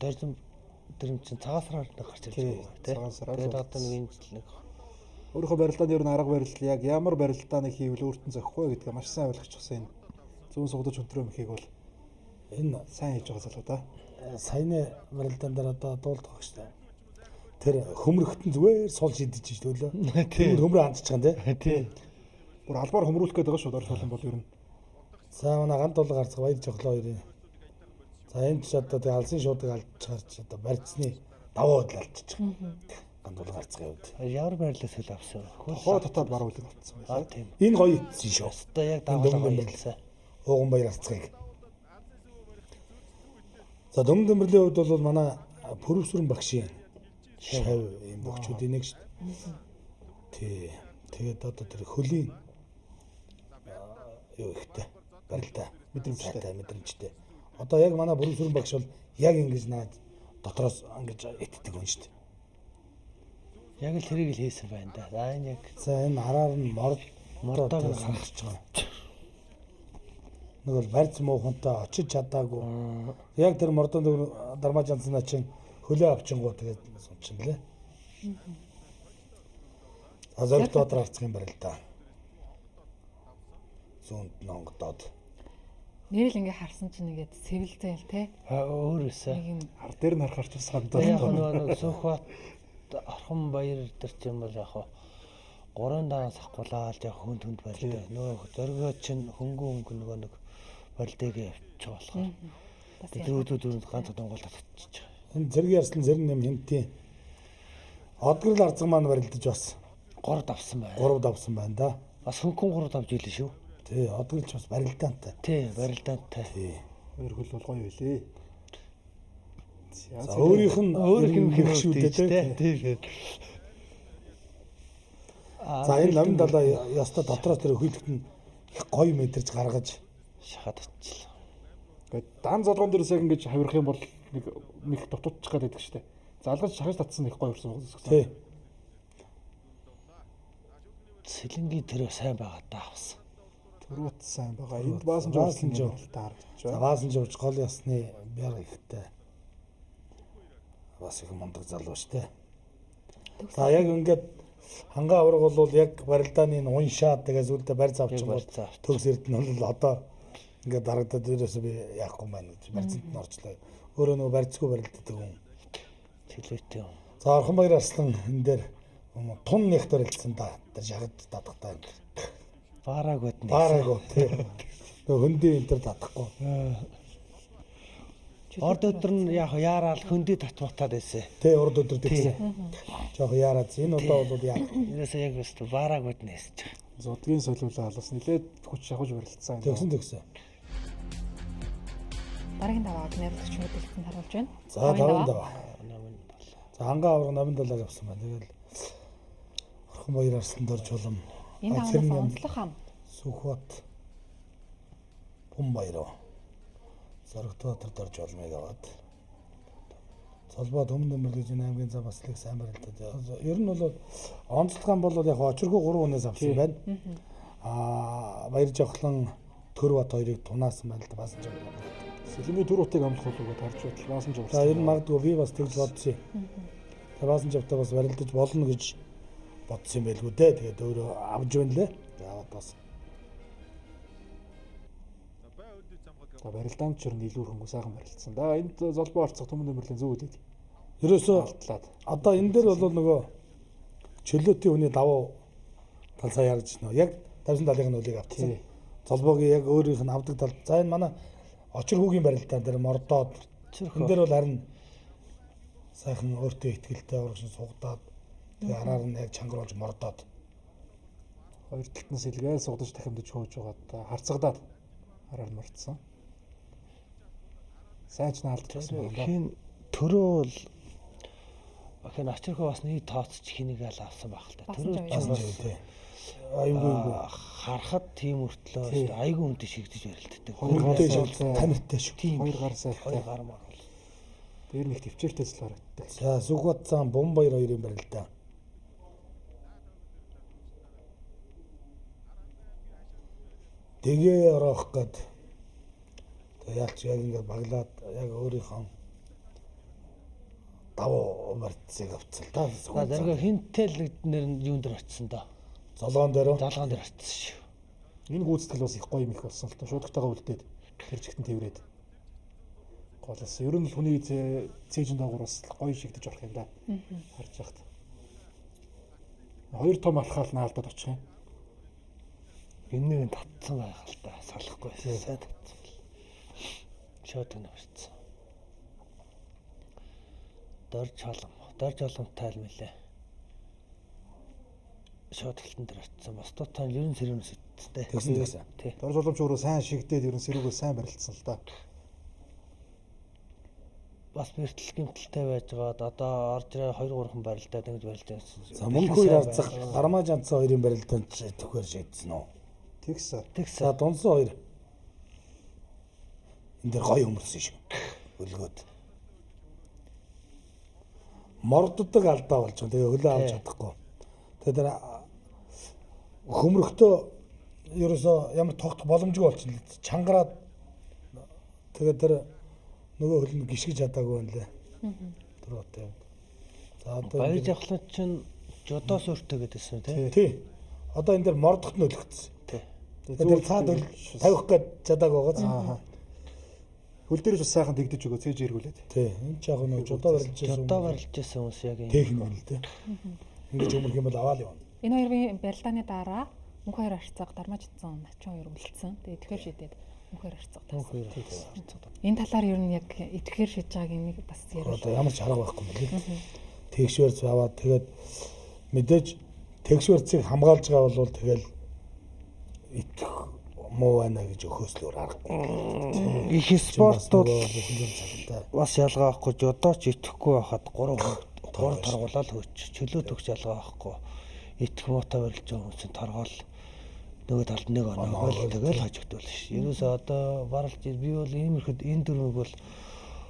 Дөрөв тэр чинь цагаасраар гарч ирж Тий, байгаа тий. цагаасраар Тэгээд л одоо нэг энэ жил нэг Өөрийнхөө барилдааны ер нь арга барил яг ямар барилдааныг хийвэл өөртөө зохихгүй гэдгээ маш сайн ойлгочихсон энэ зүүн сугдаж өнтрөө мөхийг бол Энэ сайн хийж байгаа залуу да. саяны барилдаан дээр одоо дуулдаг хөштэй. Тэр хөмрөхтөн зүгээр сул шидэж иж төлөө. Тэр хөмрөө хандчих юм тий. Бүр албаар хөмрүүлэх гээд байгаа шүү дорж болон бол ер нь. За манай гант дулга гарцгаа баяр жохлоо хоёрын. За энэ ч одоо тэг алсын шуудаг алдчихарч одоо барьцны давуу хөл алдчих. Гант дулга гарцгаа явд. ямар байрлалаас хөл авсан. Хоо татаад баруул авцсан Аа байлаа. тийм. Энэ гоё ийдсэн шүү. Одоо яг даваа хэлсэн. Ууган баяр арцгаыг. За Дөнгөн Дэмбэрлийн хувьд бол манай Пүрвсүрэн багшийн шав юм бөхчүүдийн нэг шүү. Тий. Тэгээд одоо тэр хөлийн юу ихтэй барилдаа мэдрэмжтэй. Одоо яг манай Пүрвсүрэн багш бол яг ингэж наад дотроос ингэж итдэг хүн шүү. Яг л тэрийг л хийсэн байна да. За энэ яг За энэ хараар нь мордог санахж байгаа. Нэг бол барьц муухантай очиж чадаагүй. Яг тэр мордон дармаж анцнаа чинь хөлөө авчингуу тэгээд сунчин лээ. Азогт дотор арцх юм барил да. Зүүнд нонгодоод. Нэрэл ингээ харсан чинь нэгээд сэвэлзээл те. өөрөөсөө Нэг юм Ар дээр нь харахаар ч санагдаад яг байна. нэг Сүхбаат Орхон баяр дээр ч юм бол яг 3 даваас ахгуулаад яг хүнд байлаа. Нөгөө зоргоо чинь хөнгөн нөгөө нэг барилдыг явчих болохоор. Дөрөвдөрөнд ганц Монгол татчих. Энэ зэрэг ярслан зэрэг нэм хэмтийн. Одгорл арцхан маань барилдаж бас 3 давсан байна. 3 давсан байна да. Бас хөнгөн 3 давж ийлээ шүү. Тий, одгорлч бас барилдаантай. Тий, барилдаантай. Тий. Хоёр хөл бол гоё байлээ. За өөрийнх нь хэрэгшүүлдэг тий. За энэ намын далаа яста дотроос тэр өхөлтөд нь их гоё мэдэрч гаргаж шахаад очилаа. Ингээд дан залгоон дээрээс яг ингэж хавирах юм бол нэг дутуудчих гээд байдаг штэ. Залгаж шахаж татсан их гоё өрсөн тий. Сэлэнгийн төрөө сайн байгаа даа бас. Төрөөт сайн байгаа. Энд баасан жуулсан жоо. харагдаж За байна. баасан жавж гол ясны бяр ихтэй. Бас их мундаг залуу шүү дээ. За яг ингээд хангаа авраг бол яг барилдааны уншаад тэгээс үлдээ барьц авчин бол барьц авч. төгс эрдэнэ бол одоо ингээд дарагдаад ерөөсөө би яахгүй байна гэж барьцанд нь орчлоо. Өөрөө нөгөө барьцгүй барилддаг хүн. Чөлөөтэй юм. За Орхон Баяр Арслан энэ дээр тун нэгт барилдсан да. Тэр шахад татахтаа энэ. Баараг бодно. Баараагүй тий. Нөгөө хөндөй энэ төр татахгүй. Орд өдөр нь яг яараал хөндөй татватаад байсан. Тий урд өдөр тэгсэн. Жохо яараад энэ удаа бол яа. Ерөөсөө яг өстө баараг бодно хэсэж байгаа. Зодгийн солиулаа бас нилээд хүч шахаж барилцсан. Тэгсэн. Дараагийн давааг найруулагч мэдээлэлд харуулж байна. За 5 даваа. Номын бол. За хангаа авраг номын далаа авсан байна. Тэгэл Орхон Баяр Арслан дорж улам. Энэ даваанаас онцлог хам. Сүхбат Бум баяраа. Зоригтбаатар дорж олмыг аваад. Цолбоо төмөн дөмөрлөж энэ аймгийн зам баслыг сайн барилдаад. Ер нь бол онцлоган бол яг очиргүй 3 хүнээс авсан байна. Баяр жохлон Төрбат хоёрыг тунаасан байна л да баасан жоо. Сэлмийн төрөөтийг амлах болов харж байтал баасан жуулсан. За ер нь магадгүй би бас тэгж бодсон юм. Тэгээ баасан жавтаа бас барилдаж болно гэж бодсон юм байлгүй дээ. Тэгээд өөрөө авж байна лээ. Яваад бас. За барилдаанд ч ер нь илүү хөнгө сайхан барилдсан. Да энд золбоо орцох төмөн нөмөрлийн зөв үдээд. Ерөөсөө Алтлаад. одоо энэ дээр бол нөгөө чөлөөтийн хүний давуу талсаа ярьж байна. Яг тавьсан талын нөлийг авчихсан. Золбоогийн яг өөрийнх нь авдаг тал. За энэ манай очир хүүгийн барилдаан дээр мордоод энэ дээр бол харин сайхан өөртөө ихтгэлтэй урагшин сугадаад тэгээ араар нь яг чангаруулж мордоод Хоёр талтнаас илгээл сугдаж дахимдаж хөөж байгаа харцагдаад араар мордсон. Сайн ч наалдчихсан байна. Хин төрөө бол охин ачирхоо бас нэг тооцч хэнийг л авсан байх л та. Төрөө басан бас жив тий. Аюугүй харахад тийм өртлөө айгүй үнтэй шигдэж барилддаг. хөнгөтэй шүү. Тамиртай шүү. Хоёр гар сайтай. Хоёр гар мар. Дээр нэг төвчээртэйс л харагддаг. За Сүхбат зам Бум Баяр хоёрын барилдаа. Тэгээ ороох гээд тэгээ яалч яг ингээд баглаад яг өөрийнхөө давуу мартцыг авцал та. За зэрэг хинтэл нэр нь юун дээр очсон доо. Золгоон дээр Залгаан дээр очсон шүү. Энэ гүйцэтгэл бас их гоё юм их болсон л та. Шуудаhtайгаа үлдээд тэр чигтэн тэрврээд. Голос ер нь л хүний цээжин дагуур бас гоё шигдэж орох юм да. Харж яхад. Хоёр том алхаал наалдаад очих юм. Энэ нэг татсан байх л та. Салахгүй сайн татсан. Шууд энэ барьсан. Дорж боломтой л мэлээ. Шууд хилтэн дээр очсон. Мостотон 90 сэрүүнээс иттэй. тэгсэн. Тий. Дорж боломж өөрөө сайн шигдээд ер нь сэрүүгээ сайн барилдсан л да. Бас бэртэл гимтэлтэй байж байгаад одоо орж ирээ 2 3 барилдаад ингэж барилж байсан. За мөнгө хоёр арцах гармаа жанцсан хоёрын барилдаанд төхөр шийдсэн үү? Тэгс. За Дунсан хоёр. Энд дээр гоё өмөрсөн шүү. Өлгөөд. Морддог алдаа болж байгаа. Тэгээ хөлөө авч чадахгүй. Тэгээ тэр хөмрөхтөө ерөөсөө ямар тогтох боломжгүй болчихлоо. Чангараад тэгээ тэр нөгөө хөл нь гიშгэж чадаагүй байна лээ. Төрөөтэй. За одоо Баяр жавхлан чинь жодоос өртөө гэдээсэн тий. тий. Одоо энэ дээр мордохт нь өлгцсэн. Тий. Тэр цаад тавих гээд чадаагүй байгаа. Хөл дээрээс бас сайхан дэгдэж өгөө цээж эргүүлээд. Тий. Энэ жаах нэг жодоо барилж байсан. Жодоо барилж байсан хүмүүс яг юм. Техник байна л дээ. Ингэж өмөрх юм бол аваад явна. Энэ хоёрын барилдааны дараа мөнх хоёр арцаг дармаждсан начин хоёр үлдсэн. Тэгээ итгэхэр шидэд мөнх хоёр арцаг тасан. Энэ талаар ер нь яг итгэхэр шидэж байгааг нэг бас Одоо яриулъя. ямар ч арга байхгүй юм лээ. Тэгшвэрц аваад тэгээд мэдээж тэгшвэрцийг хамгаалж байгаа бол тэгэл итгэх муу байна гэж өхөөслөөр аргагүй. Их спортууд цалинтай. бас ялгаа байхгүй жодооч итгэхгүй байхад 3 торгуулаад хөөч. Чөлөө төгс ялгаа байхгүй. Итгэх муутай барилж байгаа хүмүүсийн торгоол нөгөө талд нэг оноо тэгэл хожигдвол ш. Ерөөсөө одоо баралж би бол иймэрхэд энэ дөрвөг бол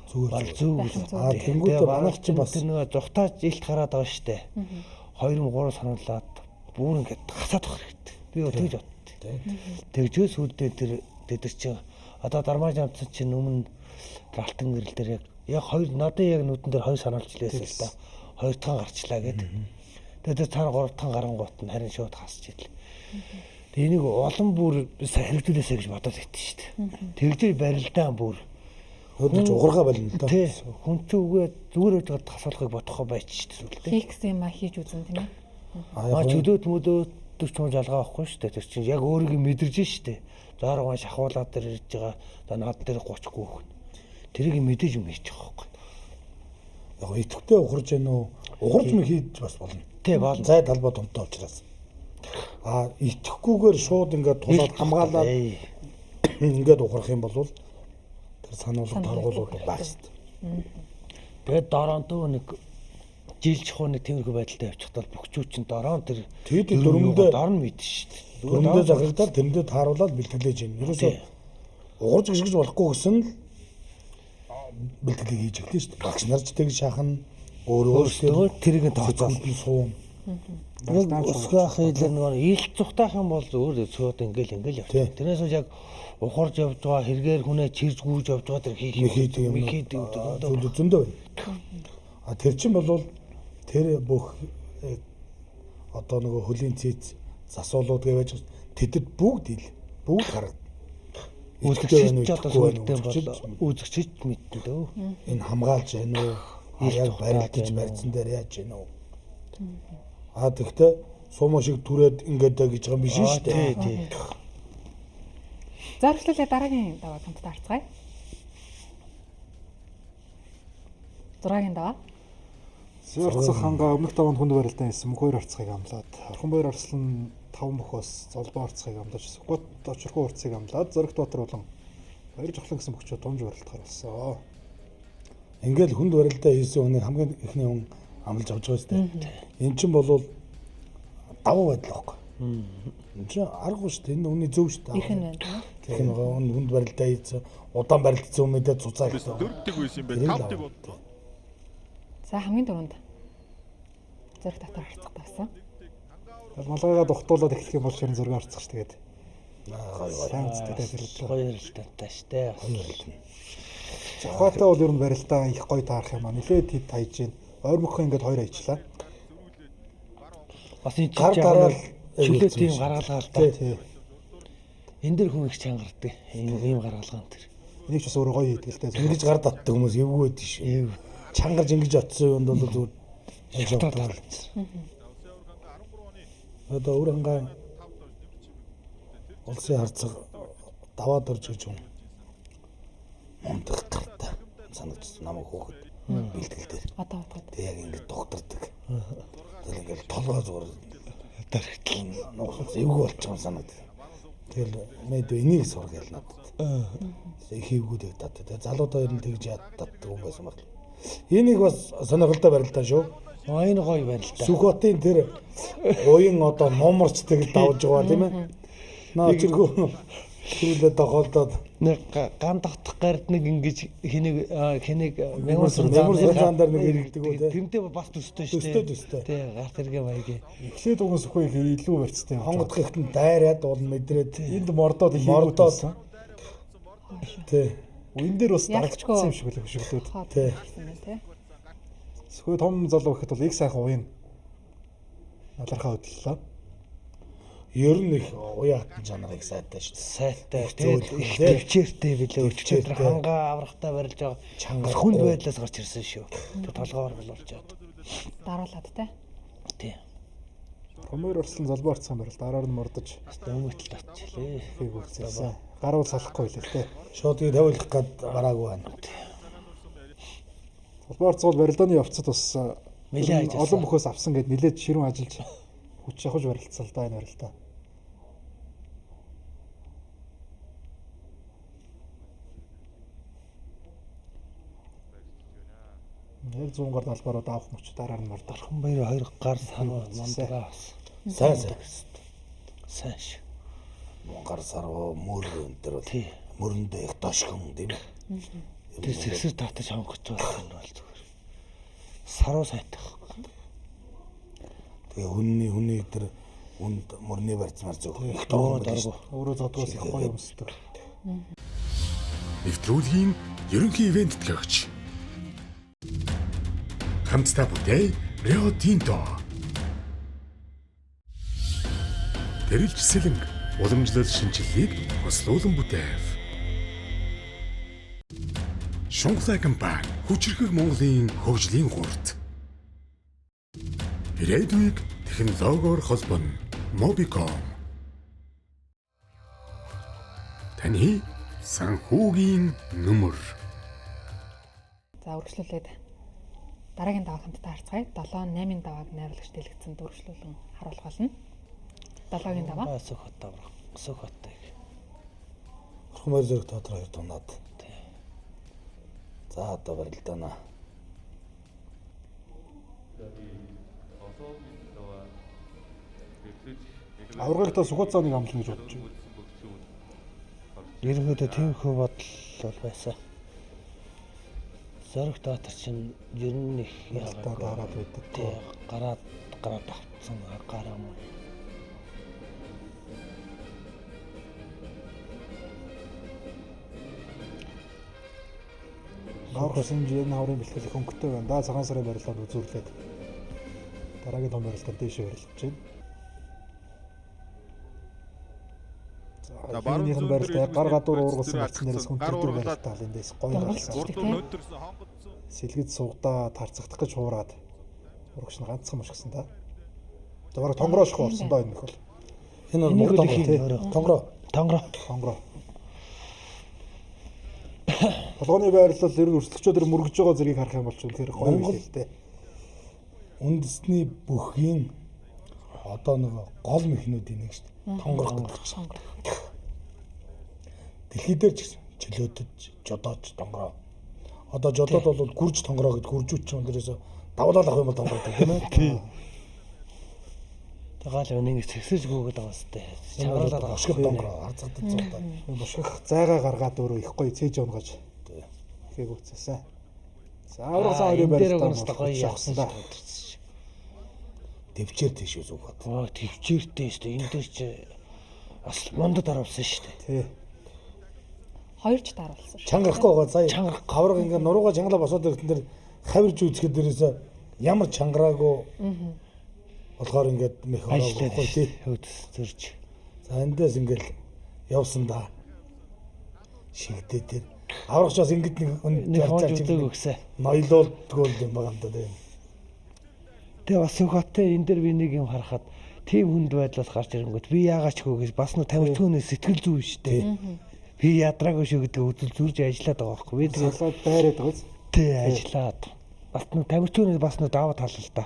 зүгээр зүг гэж Аа тэнгуүтээ манайх чинь бас тэр нөгөө зүхтааж илт хараад байгаа штэ. 2 3 сануулаад бүр ингээд хасаад байх хэрэгтэй. Би тэгж боддог. Тэгжээс үлдээ тэр чинь одоо дармааж амтсан чинь өмнө алтан гэрэл дээр яг хоёр надад яг нүдэн дээр хоёр санаалж лээсэн л да. Хоёр дахь гарчлаа гэдэг. Тэгээд цаана гурав дахь гарангуут нь харин шууд хасч ийл. Тэгээ энийг олон бүр хэрэгжүүлээсэй гэж бодоод байт шүү дээ. Тэгжээ барилдаан бүр хөдөлж угаргаа болно л доо. тий хүн ч үгүй зүгээр байж байгаа тасалхыг бодохгүй байж шүү дээ. Фикс юм а хийж үзэн тийм ээ. Чөлөөт мөлөөт 40 хүн жалгаа авахгүй шүү дээ. Тэр чинь яг өөрийгөө мэдэрж шүү дээ. Зааргаа шахуулаад тэр ирж байгаа. За над дээр 30 гүйх. Тэрийг мэдээж юм хийж байгаа байхгүй. Яг идэвхтэй ухарж гэнэ үү? Ухарж мэ хийж бас болно. Тий болно. Зай талбай томтой учраас. Идэвхгүйгээр шууд ингээд тулаад хамгаалаад ингээд ухрах юм бол тэр сануулгад торгуулууд байх шүү дээ. Тэгээд дороонтөө нэг жил чухал нэг тиймэрхүү байдалтай явчихтал бөхчүүд чинь дорон тэр дөрөндөө дорн мэдэн шүү дээ. Дөрөндөө заграгдаад тэрэндээ тааруулаад бэлтгэлээж юм. Ерөөсөө уурж гიშгэж болохгүй гэсэн л бэлтгэлийг хийж эхлэв шүү дээ. Багш нар ч тэг шахна өөрөөсөө тэрийг тооцоол суун. Өсгөх хэлээр нэг ил цухтаах юм бол өөр цоод ингээл явчих. Тэрнээс яг ухарж явж байгаа хэрэгээр хүнээ чирж гүйж явж байгаа тэр хийх юм зөндөө байна. Тэр чинь бол тэр бүх одоо нөгөө хөлийн цэц засуулууд гэж тэдэд бүгд харагд. Үзэгчд одоо сүлдээ бол үзэгчд мэднэ дөө. Энэ хамгаалж байна уу? Яг барилдаж барьсан дээр яаж байна уу? Тэгтээ сумаа шиг түрээд ингээд гэж байгаа юм биш шүү дээ. Тий. За эхлүүлээ дараагийн даваа хамтд харцгаая. 6-гийн даваа. Сэрцэх ханга өмнөх 5 хүнд барилдаан хийсэн мөнх 2 орцгийг амлаад орхон баяр орслон 5 мөхөөс золбоо орцгийг амлаж Сүхбат очирхуу орцыг амлаад Зоригт Баатар болон баяр жохлон гэсэн мөхчүүд томж барилдахаар болсон. Ингээл хүнд барилдаа хийсэн хүнийг хамгийн ихний хүн амлаж авч байгаа шүү дээ. Эн чинь бол давуу байдал واخгүй. Энд чинь аргагүй шүү дээ. Энэ хүний зөв шүү дээ. Их нь байна. Тэгэх нэг хүнд барилдаа хийсэн удаан барилдсан хүмүүдээ цуцаа гэсэн. 4-дэг байсан юм байна. 5-дэг болдоо. За хамгийн дөрөнд Зоригт Баатар харцах тавсан. Малгайгаа духтуулаад эхлэх юм бол ширэн зураг харцах ш тэгээд. Сайн зүтгэдэг хэрэглээ. Гоё ярилтаатай штэ. Захваатай бол ер нь барилдаа их гоё таарах юм аа. Нилээд хэд таяж гин. Ойр мөхөө ингээд 2 ажиллаа. Бас энэ Гар дараал чөлөө тийм гаргалгаа л да. Тий. Энд дэр хүн их чангардаг. Ийм гаргалгаа энэ. Энийг ч бас өөрөө гоё хийдэг л дээ. Ингэж гар татдаг хүмүүс эвгүй байдаг шүү. Чангарж ингэж оцсон юм бол зүгээр шатаад. Одоо өөр хангаа улсын харцаг даваад орж гэж юм. Мундах гартаа санагдсан намайг хөөхд бэлтгэл дээр. Одоо Тэг яг ингэ доктордаг. Тэгэл ингэ толгой зүгээр дарагтлан нуус эвгүй болчихсон санаад. Тэгэл мэд энийг сургал надад. Хийвгүүдээ татдаг. Залуудаа ер нь тэгж яддаг юм байсан баг. Энийг бас сонирхолтой барилдаа шүү. Энэ гоё барилдаа. Сүхбатын тэр уян одоо номорч тэгэл давж байгаа тийм ээ. Наа чиргүү түрүүлээ дохолдоод нэг ган татах гард нэг ингэж хэнийг мямар зан дээр нэг иргэдэг үү те. Тэмтэй бас төстэй шүү дээ. Төстэй. Тий, гарт хэрэгэ маягийн. Эхлээд уган сүхөө илүү барьцтай. Хонгодох ихтэн дайраад бол мэдрээд Энд мордоод хийгдсэн. Тий. Үн дээр бас дарагдсан юм шиг л хөшөглөөд. Тий. Сүхөө том залуу гэхэд бол их сайхан уян алархаа хөдлөлөө. Ер нь их уян хатан чанарыг сайтай шүү. Сайтай. Тэгээд төвчээртэй билээ өчтөр хангаа аврахтаа барилж байгаа чангар хүнд байдлаас гарч ирсэн шүү. Тэг толгоор болж чад. дараалаад те. Тий. Хомоор орсон залбаа орцсон барил дараар нь мордож Өөмөтл татчихлээ. хийг үлссэн. Гаруул салахгүй л дээ. Шууд ингэ тавиулах гад бараагүй байна. Залбаа орцол барилдааны явцад бас Нилээ ажилласан. олон бөхөөс авсан гэд нилээд ширүүн ажиллаж хүч явах барилцсан л да энэ барилдаа. Яг 100 гар талбарууд авах мөч дараа нь мордох. Орхон баяр 2 гар санаа мандгаа. Сайн. Сайн ш. Монгар сарваа мөр энэ төр бол Тий. мөрөндөө их дошгон тийм ээ. Тэр сэгсэр татаж хонгоч байгаа юм бол зүгээр. Саруу сайтай. Тэгээ хүний тэр Үнд мөрний барьцмаар зөв. Их Дөрөв дөрөв. Өөрөө зодгоос их гоё өмсдөг. Нэвтрүүлгийн ерөнхий ивент төлөөгч. Хамтдаа бүтээй Rio Tinto. Тэрэлж сэлэнг уламжлал шинжилгээг хослуулан бүтээв. Шунхлай компани хүчирхэг Монголын хөгжлийн гурт. Ирээдүйг технологиор холбоно Mobicom. Таны санхүүгийн нүмер. За үргэлжлүүлээд дараагийн даваа хамтдаа харцгаая. 7-8-ын давааг найруулагч дэлгэцэн дөрвөлжлүүлэн харуулах болно. 7-гийн даваа. Сөхөт даваа. Сөхөттэй. Хумаар зэрэг тодорхой хоёр тунаад. За одоо барилдаана. Аврагтай Сүхбат цааныг амлана гэж бодож байна. Ерөнхийдөө тиймэрхүү бодол бол байсан. Зориг доотор чинь ер нь их Ялтаа дараад байдаг. тий гараад авцсан гараа мөн. Аврагс хэмжээний хаврын бэлтгэл их өнгөтэй байна. Да цагаан сарын барилдаад үзүүлээд дараагийн том барилдаар дээшээ барилдаж байна. За баруун Барууны зүүн барилдаа дээр гар гадуур иргэн уургалсан барьцсан барилдсан дээрээс гар хүндрэл уурлаад барилдаа эндээс гоё Монгол гарсан. ч- Урд өнөөдөрсөн хонгодсон. Сэлгэд суугдаа тарцагдах гэж хуураад урагш нь ганцхан мушгсан да. Тэгвэл тонгороошх орсон доо энэ их бол. Энэ бол Энийг мөр л их тонгоо. юм. Тонгороо. Тонгороо. Толгойн байрлал ер нь өрсөлдөгчөөр мөргөж байгаа зэргийг харах юм бол ч үнэхээр гоё Монгол- юм л дээ. Үндэсний бүхгийн одоо нэг гол мэхнүүдийн нэг шүү дээ. Тонгорох гэдэг чинь. Дэлхий дээр ч гэсэн чөлөөдөж, жодооч, тонгороо. Одоо жодоод бол гүрж тонгороо гэд гүржүүч юм дээрээс давлал авах юм бол тонгороо гэдэг тийм ээ. Тэгээл нэг цэгсэж гүгээд байгаа сте. Чамралаад Чамралаад ашиг байгаа. тонгороо харцагдаж зурдаг. Мушгих зайгаа гаргаад өөрөө их гоё цээж унгаж. Ихийг үцээсэн. За аврагсан хоёрын дээр барилдаа гонстой гоё явсан да. Дэвчээр тийш үзүүг бат. Оо төвчээртэй шүү дээ. Энэ дээр чи бас мондод оруулсан шүү дээ. Тий. Хоёрч даруулсан шүү. Чангарахгүй байгаа. Сая хавраг ингээ нурууга чангалаа босоод ирэхтэн дээр хавирж үзэхэд дээрээс ямар чангараагүй болохоор ингээд мэх Ажиллаад ороагүй тий. хөөд зөрж. За эндээс ингээл явсан да. Шигдээ тэр аврагч бас ингээд Нэг хонж үзээг өгсэй. ноёлолдгоо юм байгаа юм да тийм. Тэгээ бас Сүхбаттай энэ дээр би нэг юм харахад тийм хүнд байдлаас гарч ирэнгүүт би яагаад ч хөөс бас нэг тамирчны сэтгэл зүй шүү дээ. Би ядраагүй шүү гэдэг үзэл зүрж ажиллаад байгаа байхгүй. Би тэгээ Салаад дайраад байгаа. тий ажиллаад бас нэг тамирчны бас нэг даваа тал л да.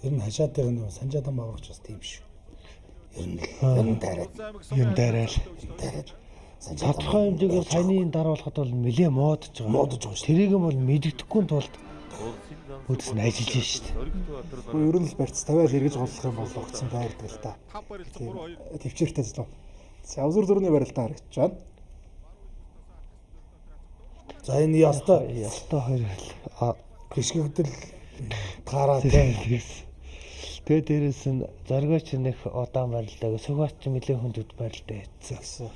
Ер нь хашаатайг нь санжаадан аврагч бас тийм шүү. Ер нь таараад Юм дайраал. санжаадан Тодорхой хэмжээгээр саяны даруулахад бол нэлээ муудаж байгаа. Муудаж байгаа шүү. Тэрийг бол мэддэхгүй тулд үдс нь ажиллаж шүү дээ. Гэхдээ ер нь л барьц тавиал эргэж голлох юм бол огцсон байрдаг л та. 5 барилдсан 3 2. Төвчээртэй зөв. Савзур дөрөвний барилдаа харагдаж байна. За энэ яста Ялтай хоёр гიშгэгдэл таараад тэгээ дээрэс нь зоргооч нэг удаан барилдаг, Сүхбат ч нэлээ хүндэд барилдаг Гэсэн. гэсэн.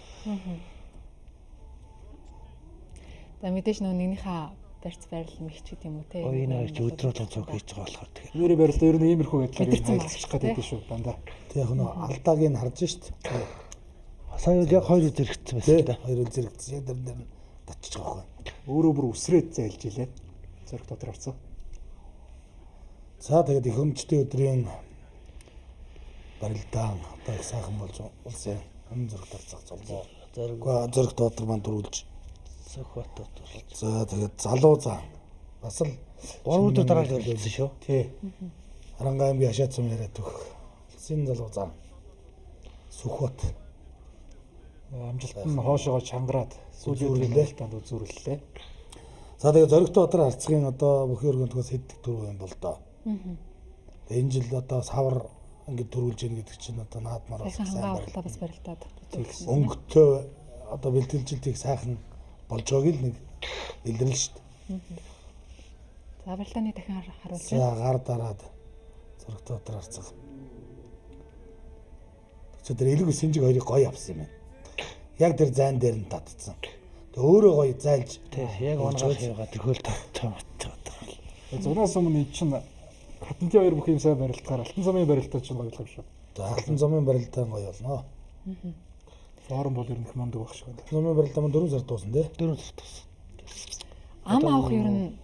За мэдээж нөгөө нэгнийхээ барьц байрал мэгч гэдэг юм уу те. Энэ хоёр ч өдрөөлөн цуг хийж байгаа болохоор тэгэхээр. Нүүрийн барилдаа ер нь иймэрхүү байдлаар Мэдэрсэн хайлтчих байна, гэдэг шүү дандаа. тэг яг нөө алдааг нь харж шít. Сая яг хоёр зэрэгцсэн байсан Тэ л да. хоёр зэрэгцсэн яг дээр татчих байгаа байхгүй. Өөрөө бүр үсрээд зайлж илээ. Зориг дотор орцсон. За тэгээд их өмчтэй өдрийн барилдаан одоо их сайхан болж улсын өмнө зөрөг тарцах золбоо. Гэхдээ зөрөг дотор маань дөрүүлж. Сүхбат дотор. За тэгээд залуу зан бас л 3 өдөр дараа л барилдсан шүү. Тий. Харанга аймгийн хашаат сум яриад төх. Улсын залуу зан Сүхбат Амжилт нь хоошоогоо чангараад сүүлийн барилдаанд үзүүллээ. За тэгээд зоригтой дотор харцгийн одоо бүхий өргөндгөөс хэддэг дөрөв юм бол доо. Тэгээд энэ жил одоо савар ингээд төрүүлж яах гэдэг чинь одоо наадмаар бас Сайхан сайн хангаа барилдаа. авалтаа бас барилдаад. Өнгөтэй одоо бэлтгэлжилтийг сайхан болж байгааг л нэг илрэл шүү дээ. За барилдааны дахин харуулж За гар дараад зөрөгтэй дотор харцаг. тэр элэг сэнжиг хоёрыг гоё авсан юм байна. Яг тэр зайн дээр нь татцсан. Тэг өөрөө гоё зайлж. Тий, яг унагаар хийгаа төхөөл татчихад. Зунаас өмнө эн чинь хатантын хоёр бүх юм сайн барилдахаар алтан замын барилдаа чинь гоё юм шүү. За алтан замын барилдаа гоё болно. Форум бол ер нь их мундаг баг шиг байна. Замын барилдаа мөн 4 сар дуусна тий. 4 сар тус. Ам авах ер нь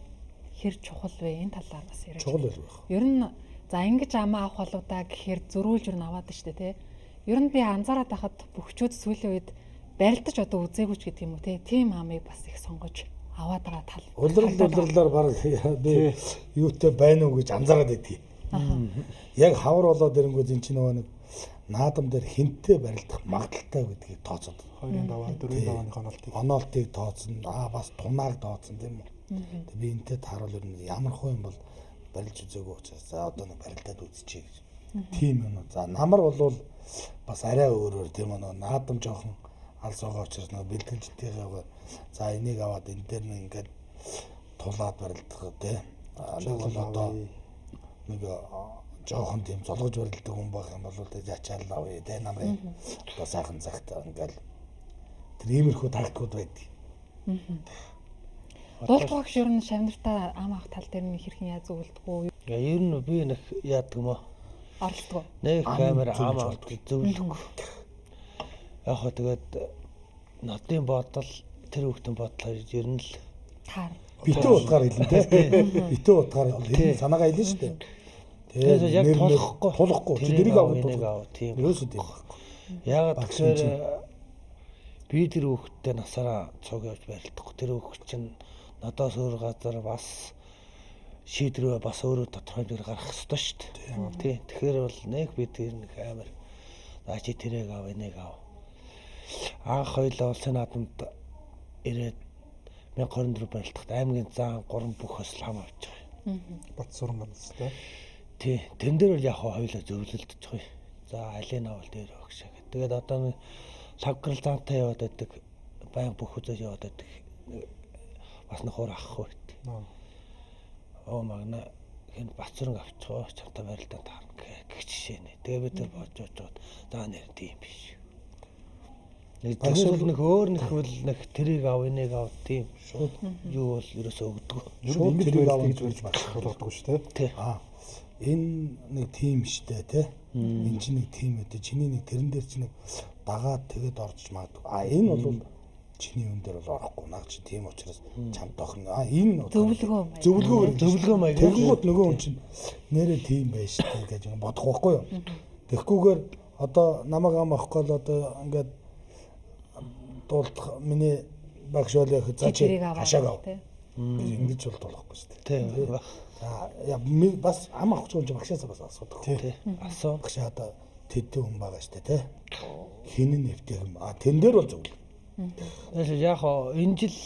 хэр чухал вэ? Энэ талаар бас яриа. Чухал байх. Ер нь за ингэж ам авах болоо да гэхээр зөрүүлж ер нь аваад штэ тий. Ер нь би анзаараад байхад бөхчүүд сүүлийн үед барилдаж одоо үзээгүй ч гэдэг юм уу тий. Тим амыг бас их сонгож аваад байгаа тал. Улирлаар баг би юутай байна уу гэж анзаараад байдгийг. Яг хавар болоод ирэнгүүт энэ чинь нөгөө нэг наадам дээр хинтээ барилдах магадaltaй гэдгийг тооцоод. 2-ын даваа 4-ийн давааны оноолтыг тооцсон. Бас тунааг тооцсон тийм үү. Тэг би энтэй тааруул ер нь ямар хөө юм бол барилж үзээгүй учраас за одоо нэг барилдаад үзчихье гэж. Тийм юм уу. За намар бол бас арай өөрөөр тийм үү. Наадам жоохон алс байгаа учраас нэг бэлтгэлжтэйгээ за энийг аваад энэ дээр нэг ингээд тулаад барилдах тийм. Нэг бол одоо нэг жоохон тийм золгож барилдаг хүн байх юм бол ячаал авъя тэ намрын одоо сайхан цагт ингээл тэр иймэрхүү тактикуд байдаг. Дуулбагш ер нь шавнартаа ам авах тал дээр нь хэрхэн яаж зөвлөдөг үү? Ер нь би нэг яадаг юм аа. Оролцдог. Нэг камер ам авах зөвлөдөг. Яг хоо тэгээд нотын бодол тэр хүүхдийн бодлоор ер нь л таар. Битүү утгаар хэлнэ тэ. Битүү утгаар хэлнэ санаагаа хэлнэ шүү дээ. Тэгээд яг тулахгүй тэрийг авах тийм. Ерөөсөө тийм. Яагаад тэгэхээр би тэр хүүхдтэй насаараа цуг явж барилдахгүй. Тэр хүүхд чинь надаас өөр газар бас шийдрээ бас өөрөө тодорхой нэр гаргах ёстой шүү дээ. Тий. Тэгэхээр бол нэг би тэр нэг амар чи тэрийг ав энийг ав. Анх хоёлоо улсын наадамд ирээд 1024 барилдахад аймгийн зан 3 бүх өсөл хам авч байгаа. Бат суран ганцтай. Тий. Тэн дээр бол яг хоёлоо зөвлөлдөж байгаа. За алийг авал дээр өгшээ. Тэгээд одоо нэг лавграл заантай яваад байдаг. Баян бүх үзэж яваад байдаг. Бас нөхөр авахгүй байт. Оо магна хэн бацран авчихоо чамтай барилдаа таарна гэх жишээ нэ. Тэгээ бид тэр бодож байгаа. За нэр тийм биш. Нэг тэгвэл нэг өөр нэг хөл нэг тэрийг ав энийг ав тийм шууд юу бол ерөөсөө өгдөг. Шууд тэрийг ав гэж хэлж болгодог шүү дээ. Энэ нэг тим штэ тий. Энэ чинь нэг тим өдөө чиний нэг тэрэн дээр чинь нэг дагаад тэгээд орж магадгүй. Энэ бол чиний юм дээр бол орохгүй. Наад чи тийм учраас чамд охин. Энэ зөвлөгөө маяг. Тэгэнгүүт нөгөө хүн чинь нэрээ тим байж штэ гэж бодох байхгүй юу? Тэгэхгүйгээр одоо намайг ам авахгүй л одоо ингээд дуулах миний багш бол яг за чи хашааг ав. Ингэж бол болохгүй шүү дээ. Тийм. За бас ам авах гэж багшаасаа бас асуудаг. Тийм. Асуу. Багшаа одоо тэдэн хүн байгаа шүү дээ, тий. Хин нь нэвтэй юм. Тэн дээр бол зөв. Тэгэхээр яг энэ жил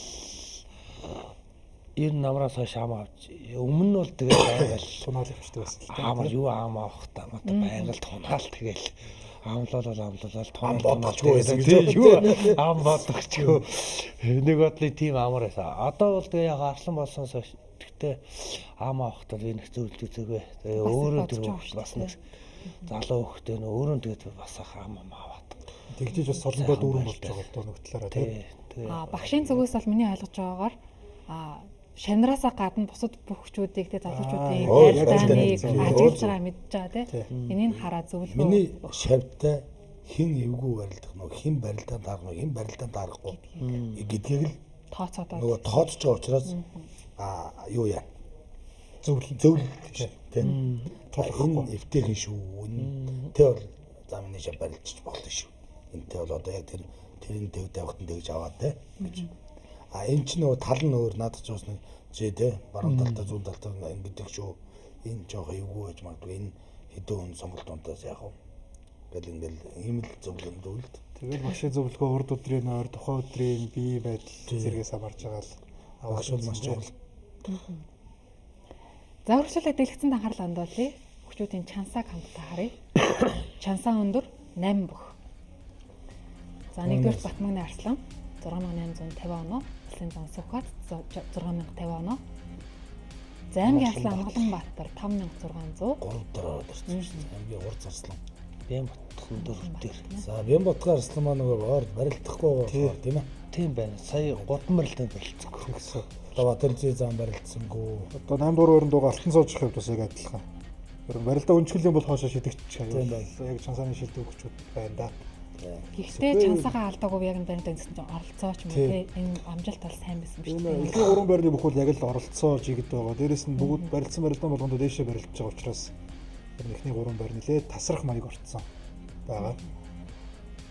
ер нь намраас хойш ам авч өмнө нь бол тэгээд байгаль тунаал явчихдаг байсан л дээ. Амар юу ам авах та мата байгаль тунаал тэгэл амлуулал ам бодчихгүй байсан гэж юу ам бодчихгүй нэг бодлын тийм амар байсан. Одоо бол тэгээ яг арслан болсноос хойш тэгтээ ам авахдаа би нэг зөвлөж үзээгүй. Тэгээ өөрөө тэр бас нэг залуу хөхтэй нөө өөрөө тэгээд бас ам аваад. Тэгжиж бас солондоо дүүрэн болж байгаа одоо нэг талаараа тийм. Багшийн зүгээс бол миний ойлгож байгаагаар шанараасаа гадна бусад бүхчүүдийг те залуучуудын байлдааныг ажиглаж байгаа мэдж байгаа те. Энийг хараад зөвлөгөө. Миний шавьтай хэн эвгүй барилдах нөө хэн барилдаанд таарах нөө хэн барилдаанд таарахгүй гэдгийг л тооцоод байгаа. Нөгөө тооцож байгаа учраас юу яа зөвлөл тийм энэ эвтэйхэн шүү. Тэ бол за миний шав барилдчих болно шүү. Энтэй бол одоо яг тэрийн төв тавихтан тэгж аваад те гэж. Энэ ч нөгөө тал нь өөр надад ч бас нэг жий те баруун талтай зүүн талтай ингэдэг шүү. Энэ жоох эвгүй байж магадгүй энэ хэдэн хүн сонголтоонтоос яах вэ? Гэл ингээл ийм л зөвлөнд үлд. Тэгэл багшийн зөвлөгөө урд өдрийн ойр тухайн өдрийн бие байдал зэрэгээс хамаарж байгаа л авах бол маш чухал. За урагшлалаа дэлгэцэн анхаарал хандуулъя. Хүүхдүүдийн чансааг хамтдаа харъя. Чансаа өндөр 8 бүх. За нэгдүгээр Батмагны Арслан 6850 оноо, Улсын зан Сүхбат 6050 оноо. За аймгийн Арслан Амгаланбаатар 5600. 3 дараа орсон. Аймгийн Урд Арслан Бям ботхон дөрөв дээр. За Бямбатгаар Арслан маань нөгөө орд барилдахгүй болохоор тийм ээ. Тийм байна. Сая 3 барилтанд барилцсан. Тэгсэн. Одоо Батэрзээ зам барилдсангүй. Одоо 8 дугаар өрөнд байгаа алтан сууж явах бас яг адилхан. Ер нь барилдаа өнчгөлийн бол хоошоо шидэгч Тийм аюул. байна. Яг чансааны шилдэг өгчүүд байна да. Гэхдээ чансаагаа алдаагүй яг энэ баримтаа гэсэн чинь оролцоо ч юм уу те энэ амжилт бол сайн байсан биш Энэ үү? эхийн 3 байрны бүхэл яг л оролцоо жигд байгаа. Дээрэс нь бүгд барилдсан барилдаан болгондоо дээшээ барилдаж байгаа учраас ер нь эхний 3 байр нэлээд тасрах маяг орцсон байгаа.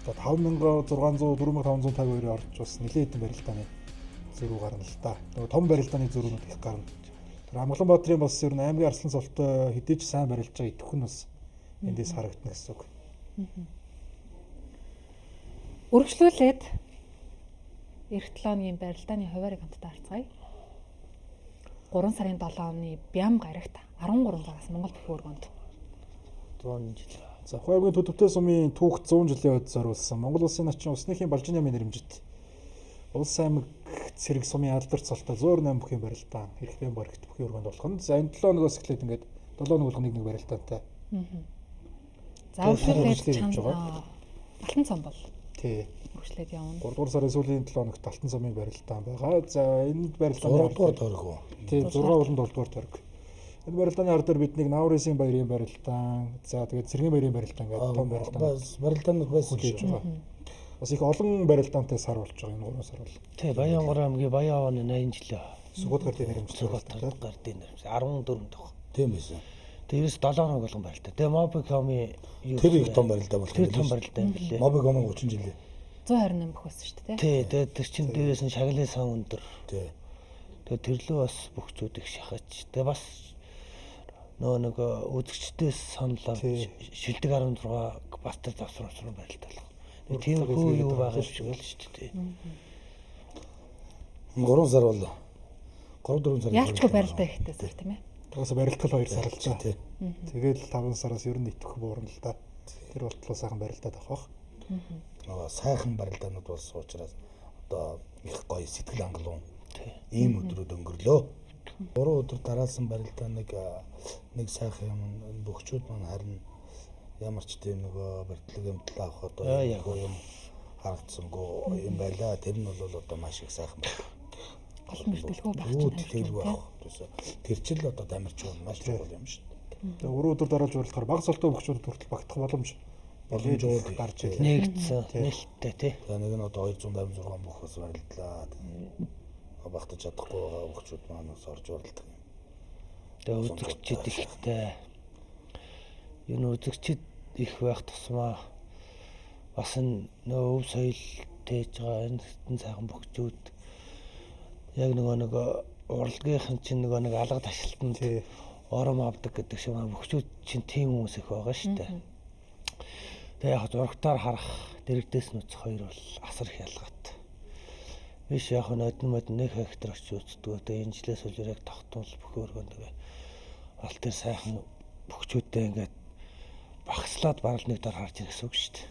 Одоо 5600 4552-ийн орж бас нэлээд хэдэн барилдааны зөрүү гарна л да. Нөгөө том барилдааны зөрүүнүүд их гарна. Тэр Амгаланбаатарын бас ер нь аймгийн Арслан цолтой хэдий ч сайн барилж байгаа идэвх нь бас эндээс харагдана гэсэн үг. Үргэлжлүүлээд эх 7 өдрийн барилдааны хуваарийг хамтдаа харцгаая. 3 сарын 7 оны Бям гарагт 13 цагаас Монгол бүхий өргөнд 100 жил. За Хувайгийн төдөвтэй сумын түүх 100 жилийн өд зориулсан Монгол Улсын начин усныхын Балжин яамын нэрэмжит Улс аймаг цэрэг сумын алдарт цолтой 108 бүхий барилдаан эрх бям барагт бүхий өргөнд болох нь. За энэ 7 өнөөс эхлээд ингээд 7 нэг болгоныг нэг барилдаантай. За үргэлжлүүлээд хийж байгаа. Алтан цом бол Тий. үргэлжлээд явна. 3 дугаар сарын сүүлийн 7 хоногт Алтан цомын барилдаан байгаа. За энэ 6 барилдааны дугаар тойрог уу? тий 6 болон 7 дугаар тойрог. Энэ барилдааны ар дээр биднийг Наврын баярын барилдаан, за тэгээд Цэргийн баярын барилдаан гэдэг том барилдаан Бас барилдаанууд байсан хийж шүү. байгаа. Бас их олон барилдаантай сар болж байгаа энэ 3 сар бол. Тий, Баянгар аймгийн Баян оны 80 жилээ. Сүгүүд гардын нэрэмжлэг Сүгат гардын нэр. 14 дэх. Тийм байсан. Тэрээс 7 хоног болгон барилдаа. Тэгээ Мобикоми Тэр их том барилдаа болох Тэр том барилдаа юм билээ. Мобиг оноо 30 жилээ. 128 бүх байсан шүү дээ. Тий, тэгээ тэр чин дээрээс нь шаглын сан өндөр. Тий. Тэгээ тэрлөө бас бөхчүүд их шахаж. Тэгээ бас нэг үзэгчдээс саналаа шилдэг 16 бас тэр завсрын барилдаа. Тийм хүү юу байгаа юм шиг л шүү дээ. 3 сар бол 3-4 сар. Яалчгүй барилдаа ихтэй сар тийм ээ. Тэгээс барилдал 2 сар л та. Тий. Тэгэл 5 сараас ер нь итгэх буурна л да. Тэр болтлоо сайхан барилдаад авах. Нөгөө сайхан барилдаанууд болсон учраас одоо их гоё сэтгэл хангалуун. Ийм өдрүүд өнгөрлөө. 3 өдөр дараалсан барилдааныг нэг сайхан юм бөхчүүд маань харин ямар ч тийм нөгөө барилдлага юмтлаа авах одоо юм харагдсангүй юм байлаа. Тэр нь бол одоо маш их сайхан байна. Гол мөртөлгөө багч Тэлгүй авах. Тэр чил одоо дамирч байгаа маш чухал юм шүү дээ. Тэгээ 3 өдөр дараалж барилдахаар баг цолтой бөхчүүд хүртэл багтах боломж боломжууд гарч ирлээ. Нэгдсэн нээлттэй тий. За нэг нь одоо 256 бүх бас барилдлаа. Багтаж чадахгүй байгаа бөхчүүд маань бас орж уралдаг юм. Тэгээ үзэгчид ихтэй. Энэ үзэгчид их байх тусмаа бас нөө өв соёл тээж байгаа энэ хэдэн сайхан бөхчүүд яг нэг урлагийнхан чинь нэг алга ташилтанд ором авдаг гэдэг шиг бөхчүүд чинь тийм хүмүүс их байгаа шүү дээ. Тэгээ яг зурагтаар харах дэрэгдээс нүцэх хоёр бол асар их ялгаатай. Биш яг нодон мод нэг хектар очиж үздэг. Тэгээ энэ жилээс үл яг тогтмол бүхий өргөнд тэгээ аль тэр сайхан бөхчүүдтэй ингээд багслаад барал нэг дор харж ирэх гэсэн үг шүү дээ.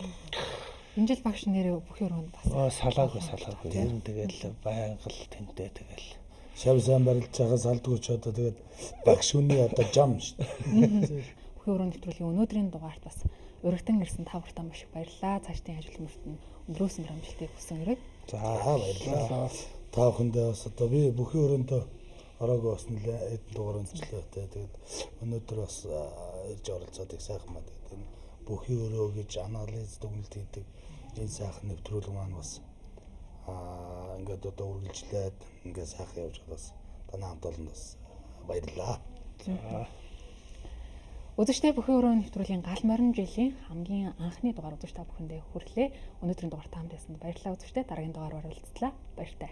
Энэ жил багш нэрээ бүхий өргөнд бас салаагүй. Ер нь тэгэл байнгал тэнтэй тэгэл. Шав сайн барилж байгаа салдгүй ч одоо тэгээд багш үний одоо жам шүү дээ. бүхий өргөнд нэвтрүүлгийн өнөөдрийн дугаарт бас өргөтөн ирсэн та бүхэн маш их баярлалаа. Цаашдын ажил мөрт нь өндрөөсөн амжилтыг хүсэн өрөө. За баярлалаа. Та бүхэндээ бас одоо би бүхий өрөөндөө ороогүй бас нэлээд хэдэн дугаар өнцлөө. Тэгээд өнөөдөр бас ирж оролцоод их сайхан маа. Тэгээд энэ бүхий өрөө гэж анализ дүгнэлт хийдэг энэ сайхан нэвтрүүлэг маань бас ингээд одоо үргэлжлээд ингээд сайхан явж байгаа бас танай хамт олонд бас баярлалаа. Үзэгчтэй бүхий өрөө нэвтрүүлгийн гал морин жилийн хамгийн анхны дугаар үзэгч та бүхэндээ хүрлээ. Өнөөдрийн дугаар таамд байсанд баярлалаа үзэгчтэй. Дараагийн дугаар уулзлаа. Баяртай.